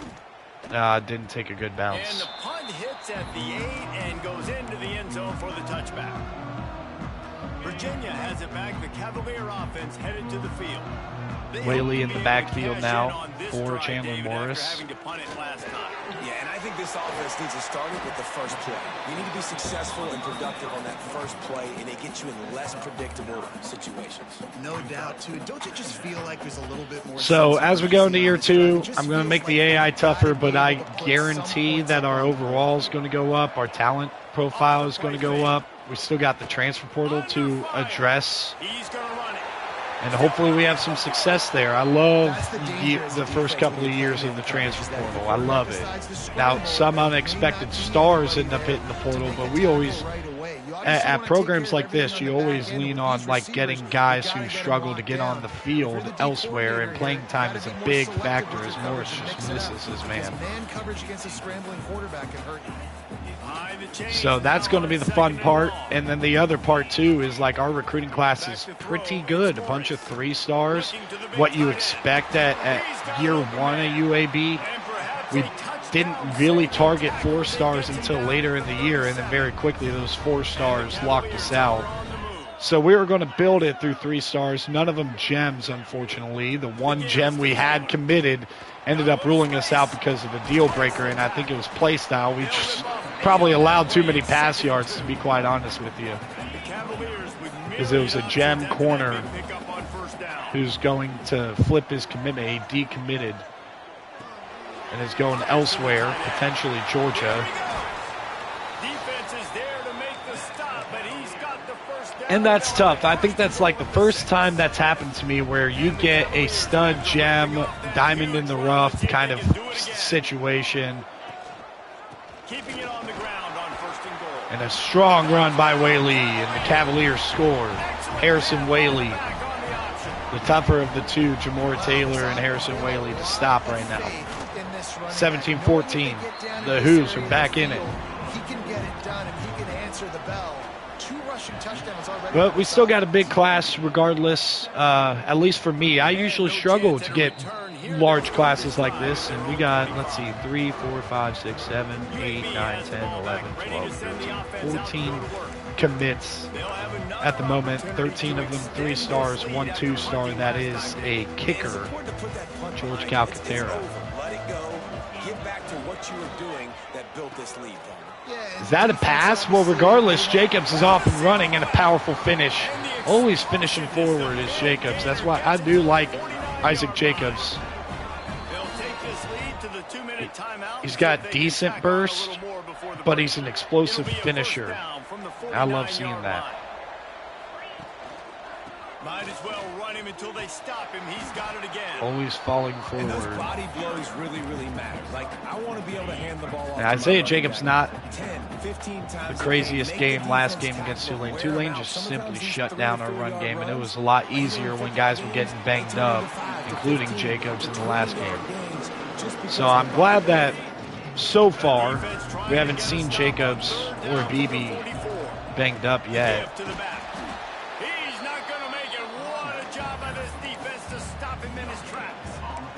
Didn't take a good bounce. And the punt hits at the 8 and goes into the end zone for the touchback. Virginia has it back. The Cavalier offense headed to the field. Whaley in the backfield now for Chandler Morris. Yeah, and I think this offense needs to start it with the first play. You need to be successful and productive on that first play, and it gets you in less predictable situations. No doubt, too. Don't you just feel like there's a little bit more... So as we go into year 2, I'm going to make the AI tougher, but I guarantee that our overall is going to go up. Our talent profile is going to go up. We still got the transfer portal to address. And hopefully we have some success there. I love the first couple of years of the transfer portal. I love it. Now, some unexpected stars end up hitting the portal, but we always, at programs like this, you always lean on like getting guys who struggle to get on the field elsewhere, and playing time is a big factor as Morris just misses his man. So that's going to be the fun part. And then the other part, too, is like our recruiting class is pretty good. A bunch of 3 stars. What you expect at year 1 at UAB. We didn't really target 4 stars until later in the year. And then very quickly, those 4 stars locked us out. So we were going to build it through 3 stars. None of them gems, unfortunately. The one gem we had committed ended up ruling us out because of a deal breaker, and I think it was play style. We just probably allowed too many pass yards, to be quite honest with you, because it was a gem corner who's going to flip his commitment. He decommitted and is going elsewhere, potentially Georgia. And that's tough. I think that's like the first time that's happened to me where you get a stud gem, diamond in the rough kind of situation. Keeping it on the ground on 1st and goal. And a strong run by Whaley, and the Cavaliers score. Harrison Whaley, the tougher of the two, Jamore Taylor and Harrison Whaley, to stop right now. 17-14. The Hoos are back in it. He can get it done, and he can answer the bell. 2 rushing touchdowns already. But we still got a big class regardless, at least for me. I usually struggle to get large classes like this, and we got, let's see, 3, 4, 5, 6, 7, 8, 9, 10, 11, 12, 13, 14 commits at the moment. 13 of them 3 stars, 1 2-star. That is a kicker, George Calcaterra. Let it go. Get back to what you were doing that built this lead. Is that a pass? Well, regardless, Jacobs is off and running, and a powerful finish. Always finishing forward is Jacobs. That's why I do like Isaac Jacobs. He's got decent burst, but he's an explosive finisher. I love seeing that. Might as well run him until they stop him. He's got it again. Always falling forward. And those body blows really matter. Like, I want to be able to hand the ball off. And Isaiah Jacobs not 10, 15 times the craziest game last game against Tulane. Tulane just simply shut down our run game, and it was a lot easier when guys were getting banged up, including Jacobs in the last game. So I'm glad that so far we haven't seen Jacobs or Beebe banged up yet.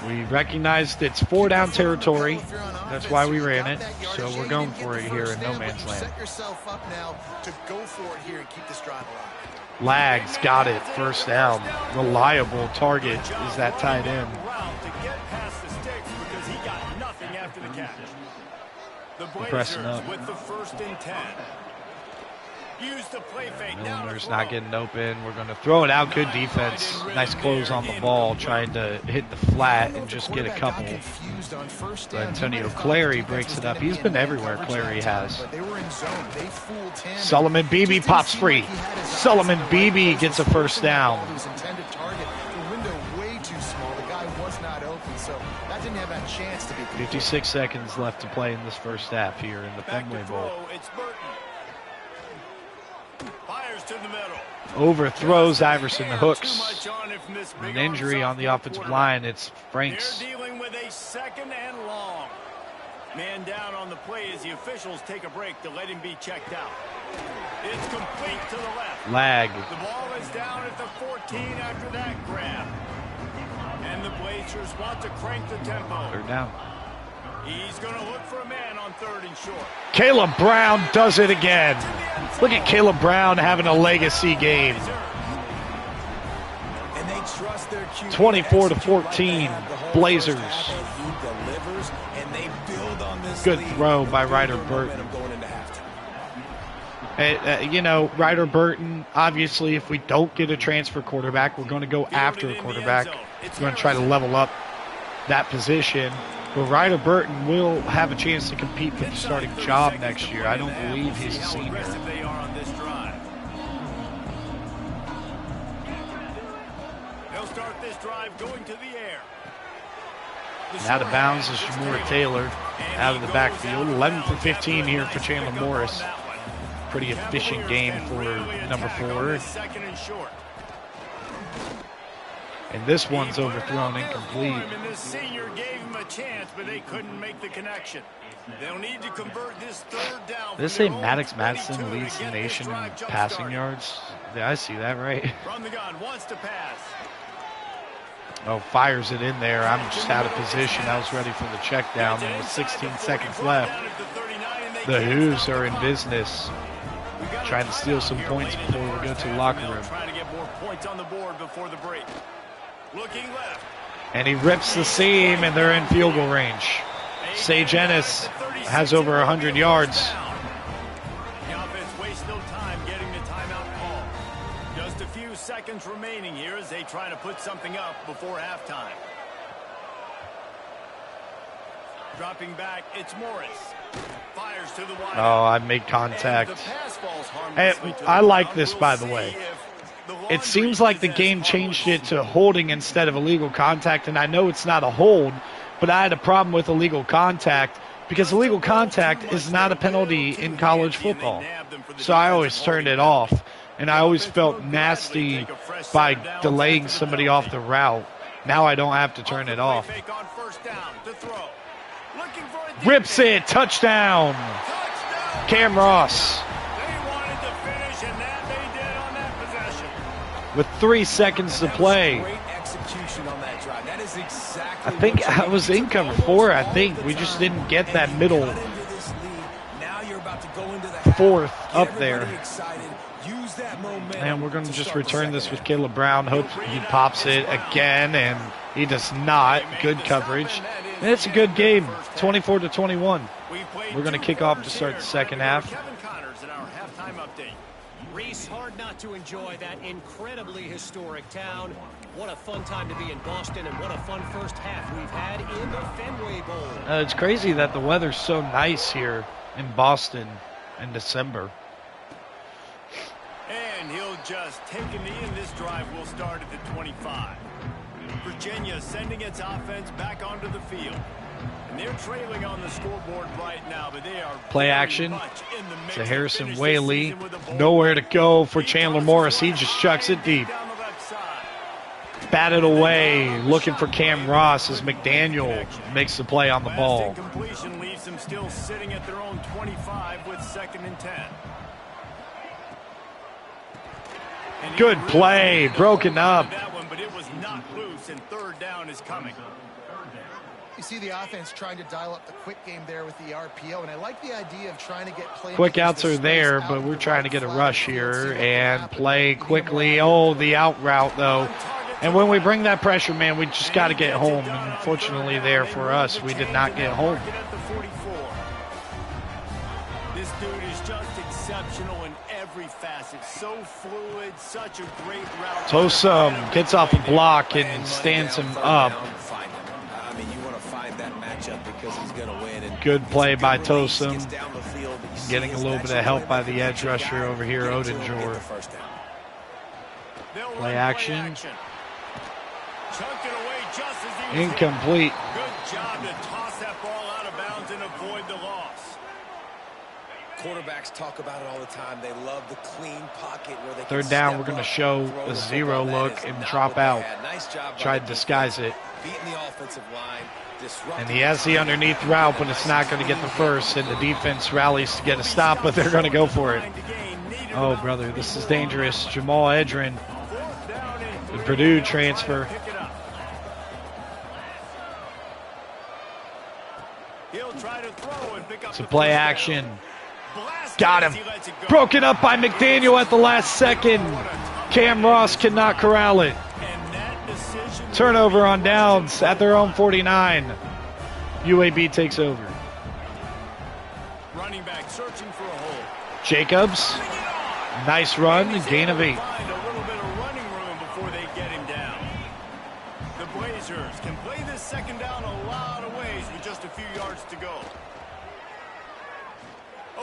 We recognized it's 4-down territory. That's why we ran it. So we're going for it here in no man's land. Set yourself up now to go for it here and keep this drive alive. Lags got it. 1st down. Reliable target is that tight end. The pressing up. With the 1st and 10. Use the play fake. Milner's not getting open. We're going to throw it out. Good defense. Nice close on the ball, trying to hit the flat and just get a couple. But Antonio Clary breaks it up. He's been everywhere, Clary has. Solomon Beebe pops free. Solomon Beebe gets a first down. 56 seconds left to play in this first half here in the Fenway Bowl. Fires to the middle. Overthrows Iverson, hooks. An injury on the offensive line. It's Franks. They're dealing with a second and long. Man down on the play as the officials take a break to let him be checked out. It's complete to the left. Lag. The ball is down at the 14 after that grab. And the Blazers want to crank the tempo. Third down. He's going to look for a man on 3rd and short. Caleb Brown does it again. Look at Caleb Brown having a legacy game. 24-14, Blazers. Good throw by Ryder Burton. You know, Ryder Burton, obviously, if we don't get a transfer quarterback, we're going to go after a quarterback. We're going to try to level up that position. But Ryder Burton will have a chance to compete for the starting job next year. I don't believe he's a senior. They'll start this drive going to the air. And out of bounds is Jamora Taylor out of the backfield. 11 for 15 here for Chandler Morris. Pretty efficient game for number 4. And this one's overthrown, incomplete. And the senior gave him a chance, but they couldn't make the connection. They'll need to convert this 3rd down. Did they say Maddox Madison leads the nation in passing yards? Did I see that right? From the gun, wants to pass. Oh, fires it in there. I'm just out of position. I was ready for the check down. With 16 seconds left, the Who's are in business, trying to steal some points before we go to the locker room. Trying to get more points on the board before the break. Looking left. And he rips the seam, and they're in field goal range. Sage Ennis has over 100 yards. The offense wastes no time getting the timeout call. Just a few seconds remaining here as they try to put something up before halftime. Dropping back, it's Morris. Fires to the wide. Oh, I made contact. Hey, I like this, by the way. It seems like the game changed it to holding instead of illegal contact, and I know it's not a hold, but I had a problem with illegal contact because illegal contact is not a penalty in college football. So I always turned it off, and I always felt nasty by delaying somebody off the route. Now I don't have to turn it off. Rips it, touchdown. Cam Ross. With 3 seconds to play. I think I was in cover 4, I think. We just didn't get that middle 4th up there. And we're going to just return this with Caleb Brown. Hope he pops it again, and he does not. Good coverage. And it's a good game, 24-21. We're going to kick off to start the second half. Reese, hard not to enjoy that incredibly historic town. What a fun time to be in Boston, and what a fun first half we've had in the Fenway Bowl. It's crazy that the weather's so nice here in Boston in December. And he'll just take a knee, and this drive will start at the 25. Virginia sending its offense back onto the field. And they're trailing on the scoreboard right now, but they are play action to Harrison Whaley. Nowhere to go for Chandler Morris. He just chucks it deep. Batted away, looking for Cam Ross as McDaniel makes the play on the ball. Completion leaves them still sitting at their own 25 with 2nd and 10. Good play, broken up. That one, but it was not loose, and 3rd down is coming. You see the offense trying to dial up the quick game there with the RPO, and I like the idea of trying to get play. Quick outs are there, but we're trying to get a rush here and play quickly. Oh, the out route, though. And when we bring that pressure, man, we just got to get home. And unfortunately there for us, we did not get home. This dude is just exceptional in every So fluid, such a great route. Tosom gets off a block and stands him up. I mean, you want to find that matchup because he's going to win. And good play by Tosom. Getting a little bit of help by the edge rusher over here, Odinjor. Play action. Incomplete. Good job to toss that ball out of bounds and avoid the loss. Quarterbacks talk about it all the time. They love the clean pocket where they third down, we're going to show a zero look and drop out. Try to disguise it. And he has the underneath route, but it's not going to get the first. And the defense rallies to get a stop, but they're going to go for it. Oh, brother, this is dangerous. Jamal Edrin, the Purdue transfer. It's a play action. Got him. Broken up by McDaniel at the last second. Cam Ross cannot corral it. Turnover on downs at their own 49. UAB takes over. Running back searching for a hole. Jacobs. Nice run. Gain of 8. Find a little bit of running room before they get him down. The Blazers can play this second down a lot of ways with just a few yards to go.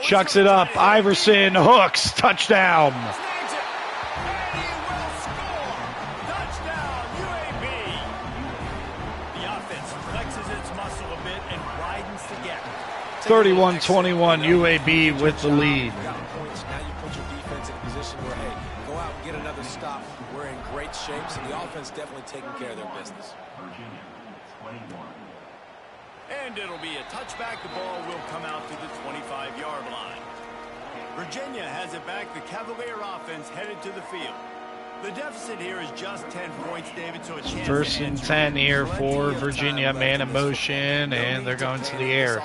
Chucks it up. Iverson hooks. Touchdown. Touchdown, UAB. The offense flexes its muscle a bit and widens the gap. 31-21 UAB with the lead. Now you put your defense in a position where, hey, go out and get another stop. We're in great shape, so the offense definitely taking care of their business. And it'll be a touchback. The ball will come out to the 25-yard line. Virginia has it back. The Cavalier offense headed to the field. The deficit here is just 10 points, David, so a chance. First and 10 here for Virginia. Man in motion, and they're going to the air.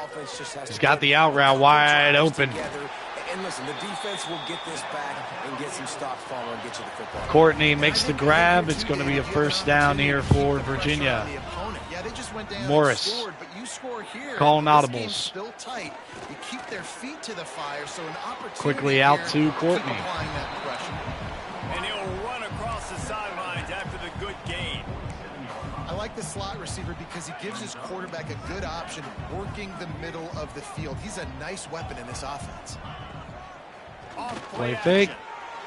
He's got the out route wide open. And listen, the defense will get this back and get some stops following and get you the football. Courtney makes the grab. It's going to be a first down here for Virginia. Morris calling audibles. Quickly out to Courtney. And he'll run across the sidelines after the good gain. I like the slot receiver because he gives his quarterback a good option working the middle of the field. He's a nice weapon in this offense. Play fake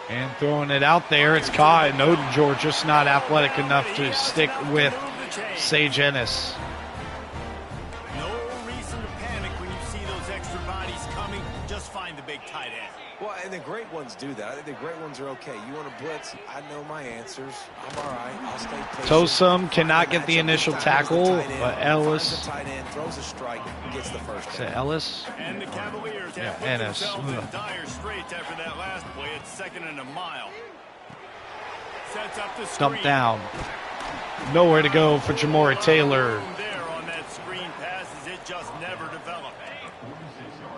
and throwing it out there. It's caught, and Odinjor just not athletic enough to stick with Sage Ennis. No reason to panic when you see those extra bodies coming. Just find the big tight end. Well, and the great ones do that. I think the great ones are okay. You want to blitz? I know my answers. I'm all right. I'll stay patient. Tosom cannot get the initial tackle, but Ellis. The tight end throws a strike, gets the first. Is it Ellis? And the Cavaliers have put Ennis. themselves in dire straits after that last play. It's second and a mile. Sets up the screen. Dumped down. Nowhere to go for Jamora Taylor. There on that screen passes, it just never developed.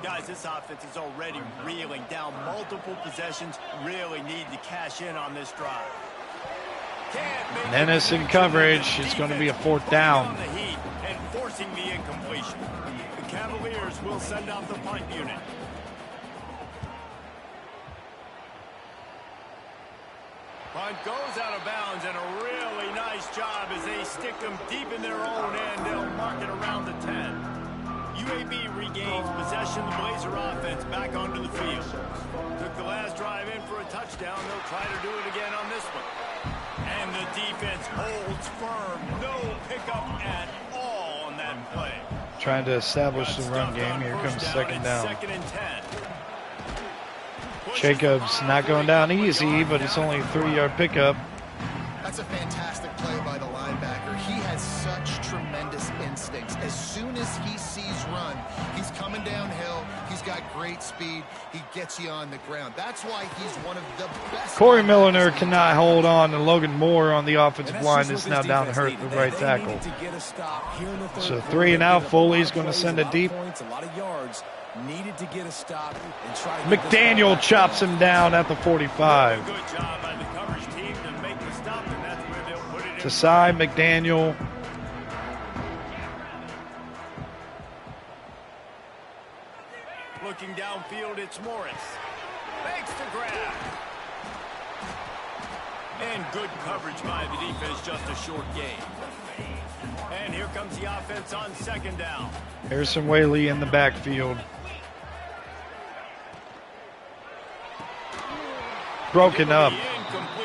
Guys, this offense is already reeling down multiple possessions. Really need to cash in on this drive. Ennis in coverage. It's going to be a fourth down. The heat and forcing the incompletion. The Cavaliers will send out the punt unit. Punt goes out of bounds, and a really nice job as they stick them deep in their own end. They'll mark it around the 10. UAB regains possession. The Blazer offense back onto the field. Took the last drive in for a touchdown. They'll try to do it again on this one. And the defense holds firm. No pickup at all on that play. Trying to establish the run game. Here comes second down. Second and 10. Jacobs not going down easy, but it's only a 3-yard pickup. That's a fantastic play by the linebacker. He has such tremendous instincts. As soon as he sees run, he's coming downhill. He's got great speed. He gets you on the ground. That's why he's one of the best. Corey Milliner cannot hold on, and Logan Moore on the offensive line is now down hurt, the right tackle. So 3 and out. Foley's going to send it deep. Needed to get a stop and try to McDaniel chops him down at the 45. Good job by the coverage team to make the stop, and that's where they'll put it in. To side, McDaniel. Looking downfield, it's Morris. Makes the grab. coverage by the defense, just a short gain. And here comes the offense on second down. Harrison Whaley in the backfield. Broken up.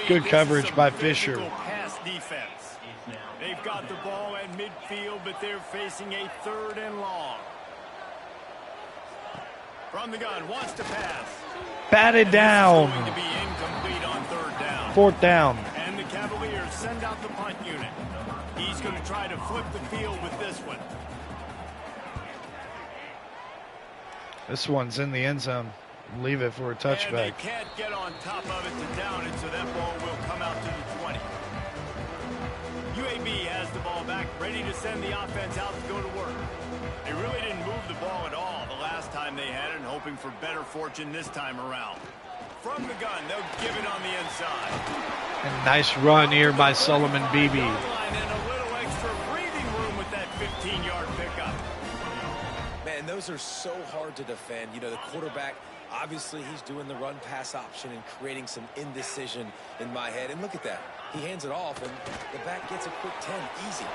Good coverage by Fisher. Pass defense. They've got the ball at midfield, but they're facing a 3rd and long. From the gun, wants to pass. Batted down. Going to be incomplete on 3rd down. 4th down. And the Cavaliers send out the punt unit. He's going to try to flip the field with this one. This one's in the end zone. Leave it for a touchback. And they can't get on top of it to down it, so that ball will come out to the 20. UAB has the ball back, ready to send the offense out to go to work. They really didn't move the ball at all the last time they had it, and hoping for better fortune this time around. From the gun, they'll give it on the inside. And nice run here by Solomon Beebe. And a little extra breathing room with that 15-yard pickup. Man, those are so hard to defend. You know, the quarterback, obviously he's doing the run-pass option and creating some indecision in my head. And look at that. He hands it off, and the back gets a quick 10. Easy.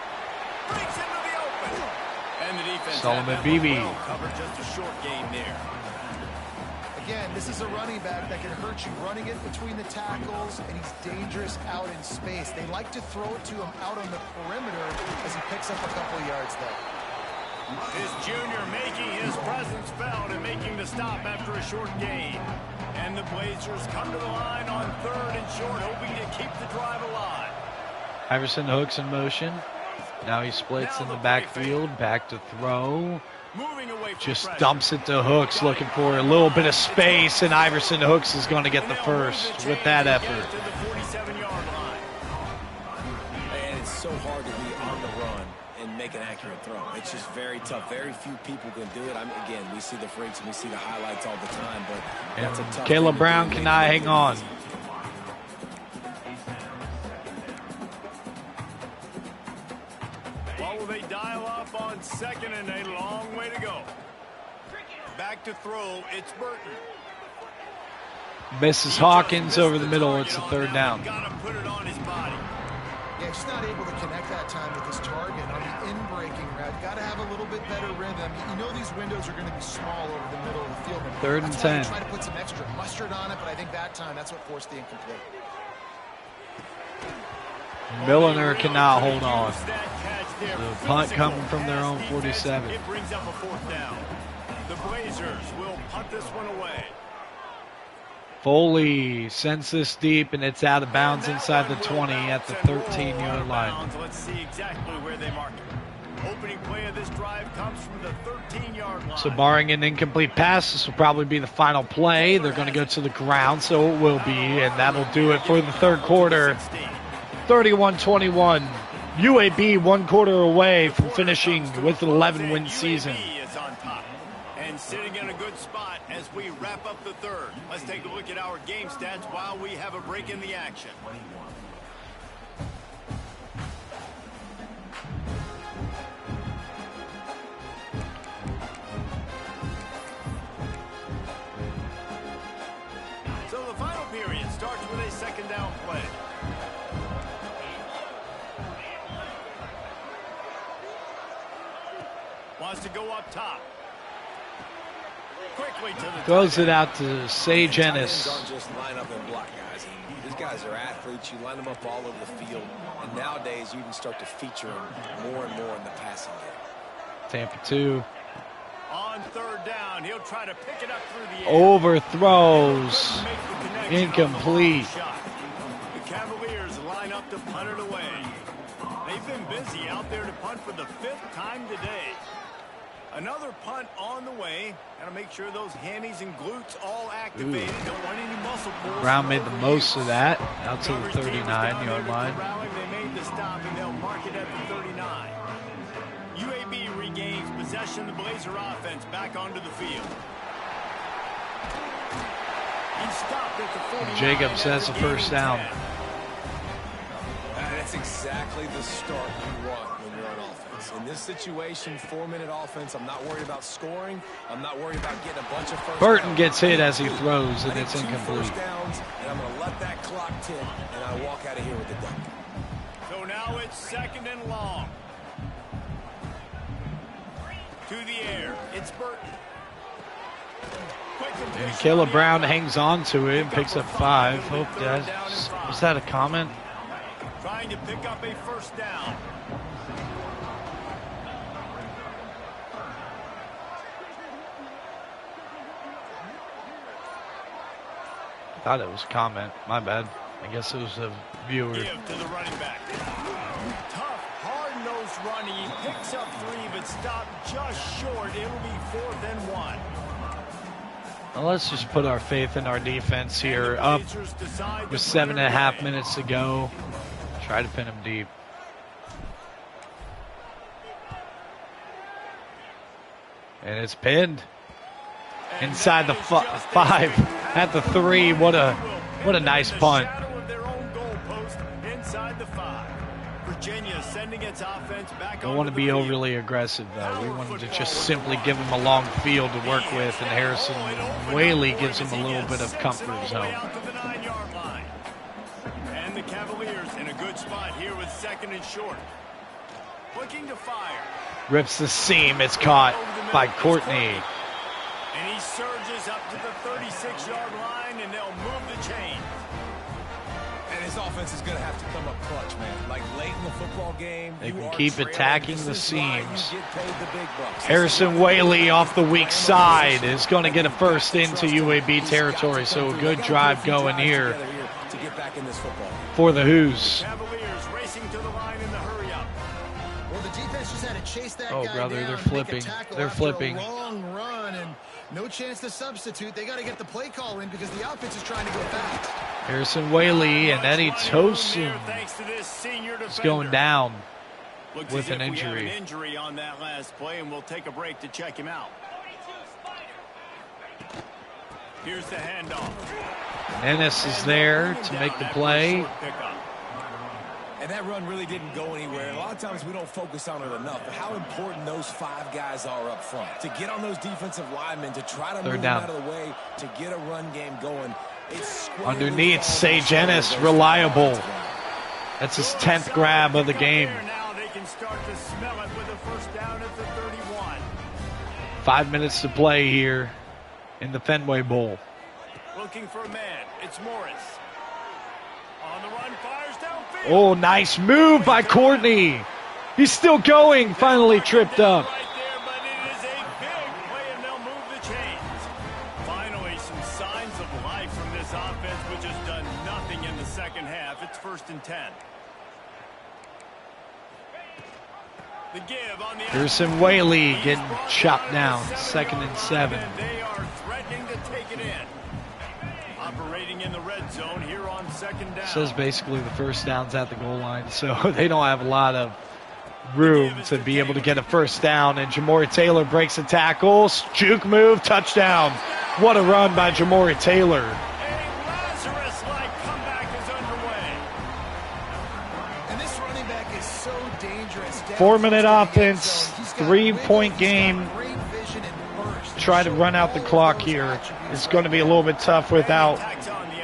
Breaks into the open. And the defense Solomon Beebe. well covered, just a short gain there. Again, this is a running back that can hurt you running it between the tackles, and he's dangerous out in space. They like to throw it to him out on the perimeter as he picks up a couple yards there. This junior making his presence felt and making the stop after a short gain. And the Blazers come to the line on 3rd and short, hoping to keep the drive alive. Iverson hooks in motion. Now he splits in the backfield. Back to throw. Moving away from Just pressure. dumps it to Hooks, looking for a little bit of space, and Iverson Hooks is going to get the first with that effort. To the 47-yard line. And it's so hard to be on the run and make an accurate throw. It's just very tough. Very few people can do it. Again, we see the freaks and we see the highlights all the time, but that's a tough Caleb thing to Brown do. cannot hang on. What will they dial up on 2nd and a long way to go? Back to throw, it's Burton. Misses Hawkins over the middle. It's a 3rd down. Got to put it on his body. Yeah, just not able to connect that time with his target on the in-breaking route. Got to have a little bit better rhythm. You know these windows are going to be small over the middle of the field. 3rd and 10. Try to put some extra mustard on it, but I think that time that's what forced the incomplete. Milliner cannot hold on. The punt coming from their own 47. It brings up a 4th down. The Blazers will punt this one away. Foley sends this deep, and it's out of bounds inside the 20 at the 13-yard line. Let's see exactly where they mark it. Opening play of this drive comes from the 13-yard line. So barring an incomplete pass, this will probably be the final play. They're going to go to the ground, so it will be, and that'll do it for the 3rd quarter. 31-21. UAB 1 quarter away from finishing with an 11-win season. UAB is on top and sitting in a good spot as we wrap up the 3rd. Let's take a look at our game stats while we have a break in the action. So the final period starts with a 2nd down play. Wants to go up top. Quickly to the Throws it out to Sage Tight ends Ennis. don't just line up and block guys. These guys are athletes. You line them up all over the field. And nowadays, you can start to feature them more and more in the passing game. Tampa 2. On 3rd down, he'll try to pick it up through the air. Overthrows. Make the connection Incomplete. on the shot. The Cavaliers line up to punt it away. They've been busy out there to punt for the 5th time today. Another punt on the way. Got to make sure those hammies and glutes all activated. Don't want any muscle pulls. Brown made the most of that. Out to the 39-yard line. They made the stop, and they'll mark it at the 39. UAB regains possession. The Blazer offense back onto the field. He stopped at the 49. Jacobs has a first down. That's exactly the start you want when you're on offense. In this situation, 4-minute offense, I'm not worried about scoring. I'm not worried about getting a bunch of first Burton downs. gets hit as he throws, and I need it's 2 incomplete. first downs, and I'm going to let that clock tick, and I walk out of here with the dunk. Now it's 2nd and long. To the air. It's Burton. And Caleb Brown hangs on to it and picks up 5. Hope that was that a comment? Trying to pick up a 1st down. Thought it was a comment. My bad. I guess it was a viewer. Give to the running back. Tough, hard-nosed running. He picks up 3, but stopped just short. It'll be 4th and 1. Well, let's just put our faith in our defense here. Up with 7.5 minutes to go. Try to pin him deep. And it's pinned. Inside the 5 at the 3. What a nice punt. Virginia sending its offense back. Don't want to be overly aggressive though. We wanted to just simply give him a long field to work with, and Harrison Whaley gives him a little bit of comfort zone. And the Cavaliers in a good spot here with 2nd and short. Looking to fire. Rips the seam. It's caught by Courtney. And he surges up to the 36-yard line, and they'll move the chain. And his offense is going to have to come up clutch, man. Like late in the football game, they can keep attacking the seams. The Harrison Whaley off the weak side is going to get a 1st into UAB territory. So a good drive going here for the Hoos. Cavaliers racing to the line in the hurry up. Well, the defense just had to chase that Oh, guy brother, down, they're flipping. They're flipping. A long run and no chance to substitute. They got to get the play call in because the offense is trying to go fast. Harrison Whaley and Eddie Tosin is going down with an injury. We have an injury on that last play, and we'll take a break to check him out. Here's the handoff. Ennis is there to make the play. And that run really didn't go anywhere. A lot of times we don't focus on it enough, but how important those 5 guys are up front. To get on those defensive linemen, to try to move them out of the way, to get a run game going. Underneath, Sage Ennis, reliable. That's his 10th grab of the game. Now they can start to smell it with a 1st down at the 31. 5 minutes to play here in the Fenway Bowl. Looking for a man. It's Morris. On the run, fires downfield. Oh, nice move by Courtney. He's still going. Finally tripped up. Right there, but it is a big play, and they'll move the chains. Finally, some signs of life from this offense, which has done nothing in the 2nd half. It's 1st and 10. The give on the Harrison Whaley getting chopped down. 2nd and 7. They are threatening to take it in. Operating in the red zone here on 2nd down. Says basically the 1st down's at the goal line, so they don't have a lot of room to be able to get a 1st down. And Jamori Taylor breaks a tackle. Juke move, touchdown. What a run by Jamori Taylor. A Lazarus-like comeback is underway. And this running back is so dangerous. 4-minute offense, 3-point game. Try to run out the clock here. It's going to be a little bit tough without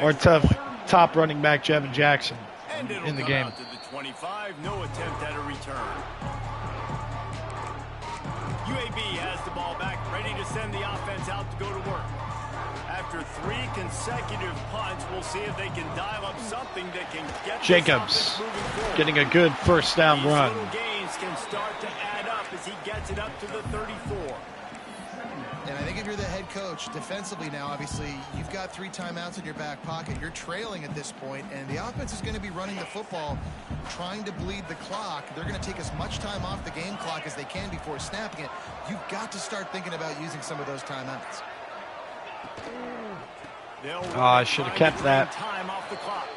our top running back, Jevin Jackson, in the game. To the 25, no attempt at a return. UAB has the ball back, ready to send the offense out to go to work. After 3 consecutive punts, we'll see if they can dial up something that can get Jacobs getting a good 1st down run. Little gains can start to add up as he gets it up to the 34. And I think if you're the head coach, defensively now, obviously, you've got 3 timeouts in your back pocket. You're trailing at this point, and the offense is going to be running the football, trying to bleed the clock. They're going to take as much time off the game clock as they can before snapping it. You've got to start thinking about using some of those timeouts. Oh, I should have kept that. Time off the clock.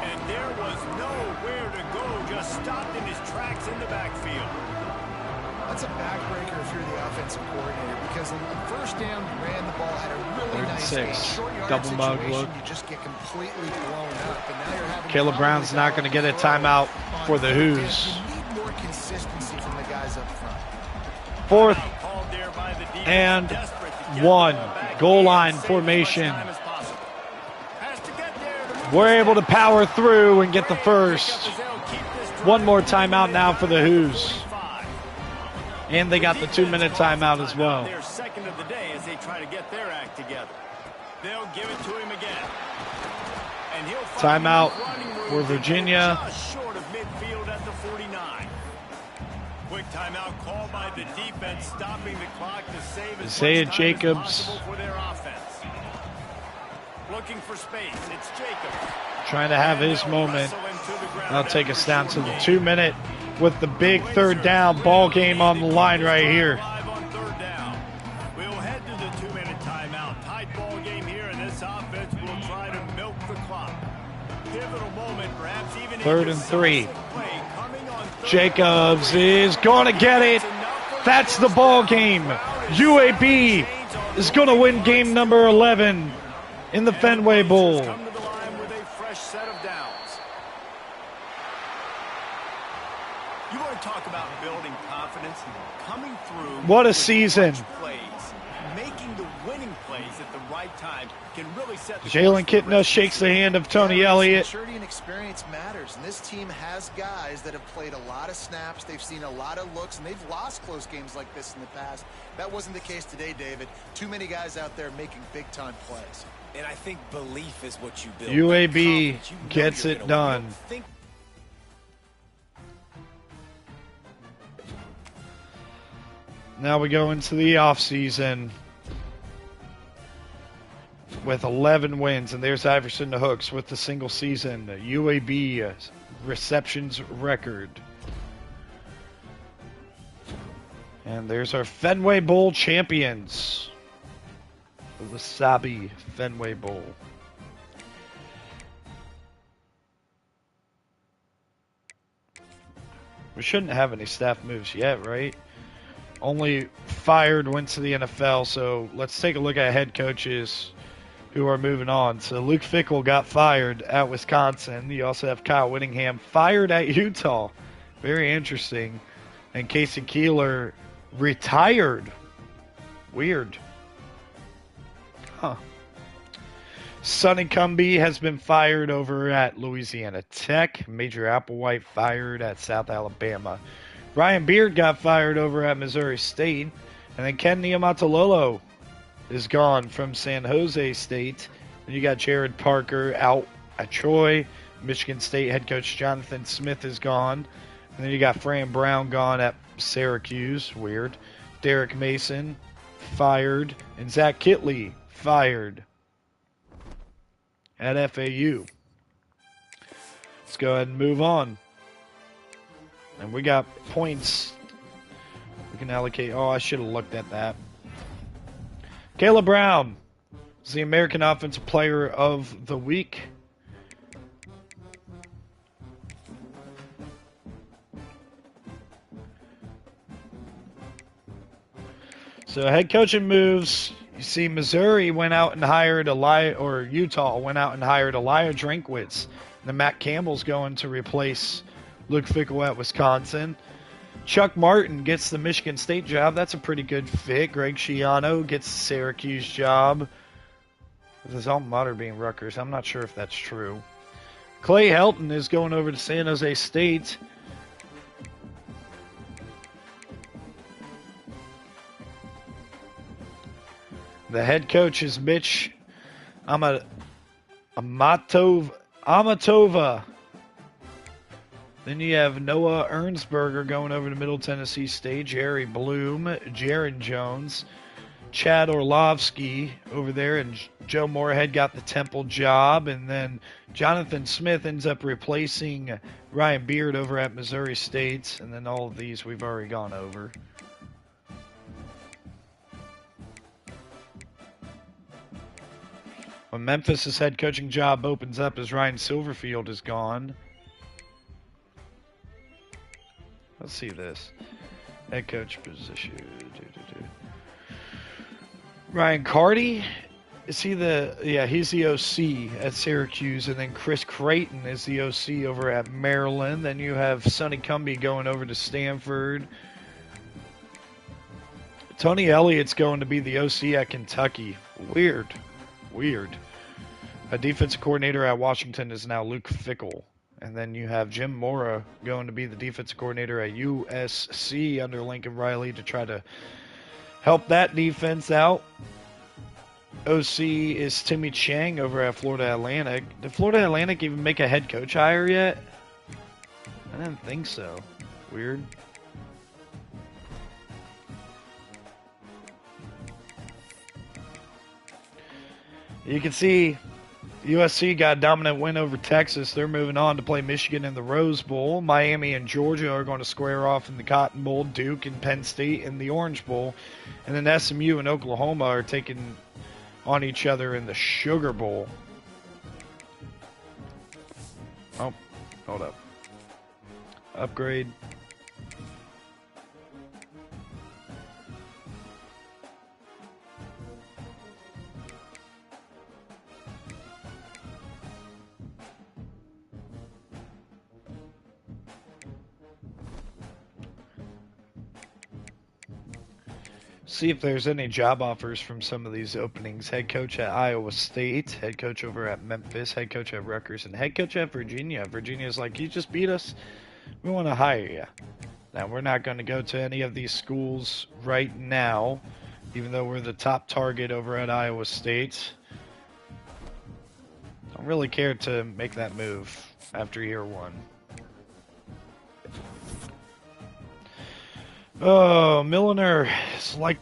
And there was nowhere to go, just stopped in his tracks in the backfield. That's a backbreaker if you're the offensive coordinator, because on 1st down, you ran the ball, had a really nice game. Short yard double mug look. You just get completely blown up, and now you're having Caleb Brown's not going to get a timeout for the Hoos. You need more consistency from the guys up front. 4th and 1. Goal line formation. We're able to power through and get the 1st. One more timeout now for the Who's. And they got the 2-minute timeout as well. Their second of the day as they try to get their act together. They'll give it to him again. And he'll timeout for Virginia. Just short of midfield at the 49. Quick timeout called by the defense, stopping the clock to save as Isaiah much time Jacobs. as possible for their offense. Looking for space. It's Jacobs. Trying to have his moment. That'll take us down to the 2-minute with the big third down ball game on the line right here. We'll head to the 2-minute timeout. Tight ball game here, and this offense will try to milk the clock. Pivotal moment, perhaps even 3rd and 3. Jacobs is going to get it. That's the ball game. UAB is going to win game number 11 in the Fenway Bowl. Talk about building confidence, coming through. What a season. Plays, making the winning plays at the right time can really set the Jalen Kitna shakes the hand of Tony Elliott. Maturity and experience matters, and this team has guys that have played a lot of snaps. They've seen a lot of looks, and they've lost close games like this in the past. That wasn't the case today, David. Too many guys out there making big-time plays. And I think belief is what you build. UAB gets it done. Now we go into the offseason with 11 wins, and there's Iverson the Hooks with the single season UAB receptions record. And there's our Fenway Bowl champions, the Wasabi Fenway Bowl. We shouldn't have any staff moves yet, right? Only fired went to the NFL, so let's take a look at head coaches who are moving on. So Luke Fickell got fired at Wisconsin. You also have Kyle Whittingham fired at Utah. Very interesting. And Casey Keeler retired. Weird. Huh. Sonny Cumbie has been fired over at Louisiana Tech. Major Applewhite fired at South Alabama. Ryan Beard got fired over at Missouri State. And then Ken Niumatalolo is gone from San Jose State. And you got Jared Parker out at Troy. Michigan State head coach Jonathan Smith is gone. And then you got Fran Brown gone at Syracuse. Weird. Derek Mason fired. And Zach Kitley fired at FAU. Let's go ahead and move on. And we got points we can allocate. Oh, I should have looked at that. Caleb Brown is the American Offensive Player of the Week. So head coaching moves. You see, Missouri went out and hired Utah went out and hired Elijah Drinkwitz. And then Matt Campbell's going to replace Luke Fickell at Wisconsin. Chuck Martin gets the Michigan State job. That's a pretty good fit. Greg Schiano gets the Syracuse job. With his alma mater being Rutgers, I'm not sure if that's true. Clay Helton is going over to San Jose State. The head coach is Mitch Amatova. Then you have Noah Ernsberger going over to Middle Tennessee State. Jerry Bloom, Jaron Jones, Chad Orlovsky over there, and Joe Moorhead got the Temple job. And then Jonathan Smith ends up replacing Ryan Beard over at Missouri State. And then all of these we've already gone over. When Memphis' head coaching job opens up as Ryan Silverfield is gone. Let's see this. Head coach position. Ryan Carty. Is he he's the OC at Syracuse. And then Chris Creighton is the OC over at Maryland. Then you have Sonny Cumbie going over to Stanford. Tony Elliott's going to be the OC at Kentucky. Weird. A defensive coordinator at Washington is now Luke Fickell. And then you have Jim Mora going to be the defensive coordinator at USC under Lincoln Riley to try to help that defense out. OC is Timmy Chang over at Florida Atlantic. Did Florida Atlantic even make a head coach hire yet? I didn't think so. Weird. You can see USC got a dominant win over Texas. They're moving on to play Michigan in the Rose Bowl. Miami and Georgia are going to square off in the Cotton Bowl. Duke and Penn State in the Orange Bowl. And then SMU and Oklahoma are taking on each other in the Sugar Bowl. Oh, hold up. Upgrade. See if there's any job offers from some of these openings. Head coach at Iowa State, head coach over at Memphis, head coach at Rutgers, and head coach at Virginia. Virginia's like, you just beat us. We want to hire you. Now, we're not going to go to any of these schools right now, even though we're the top target over at Iowa State. Don't really care to make that move after year one. Oh, Milliner is like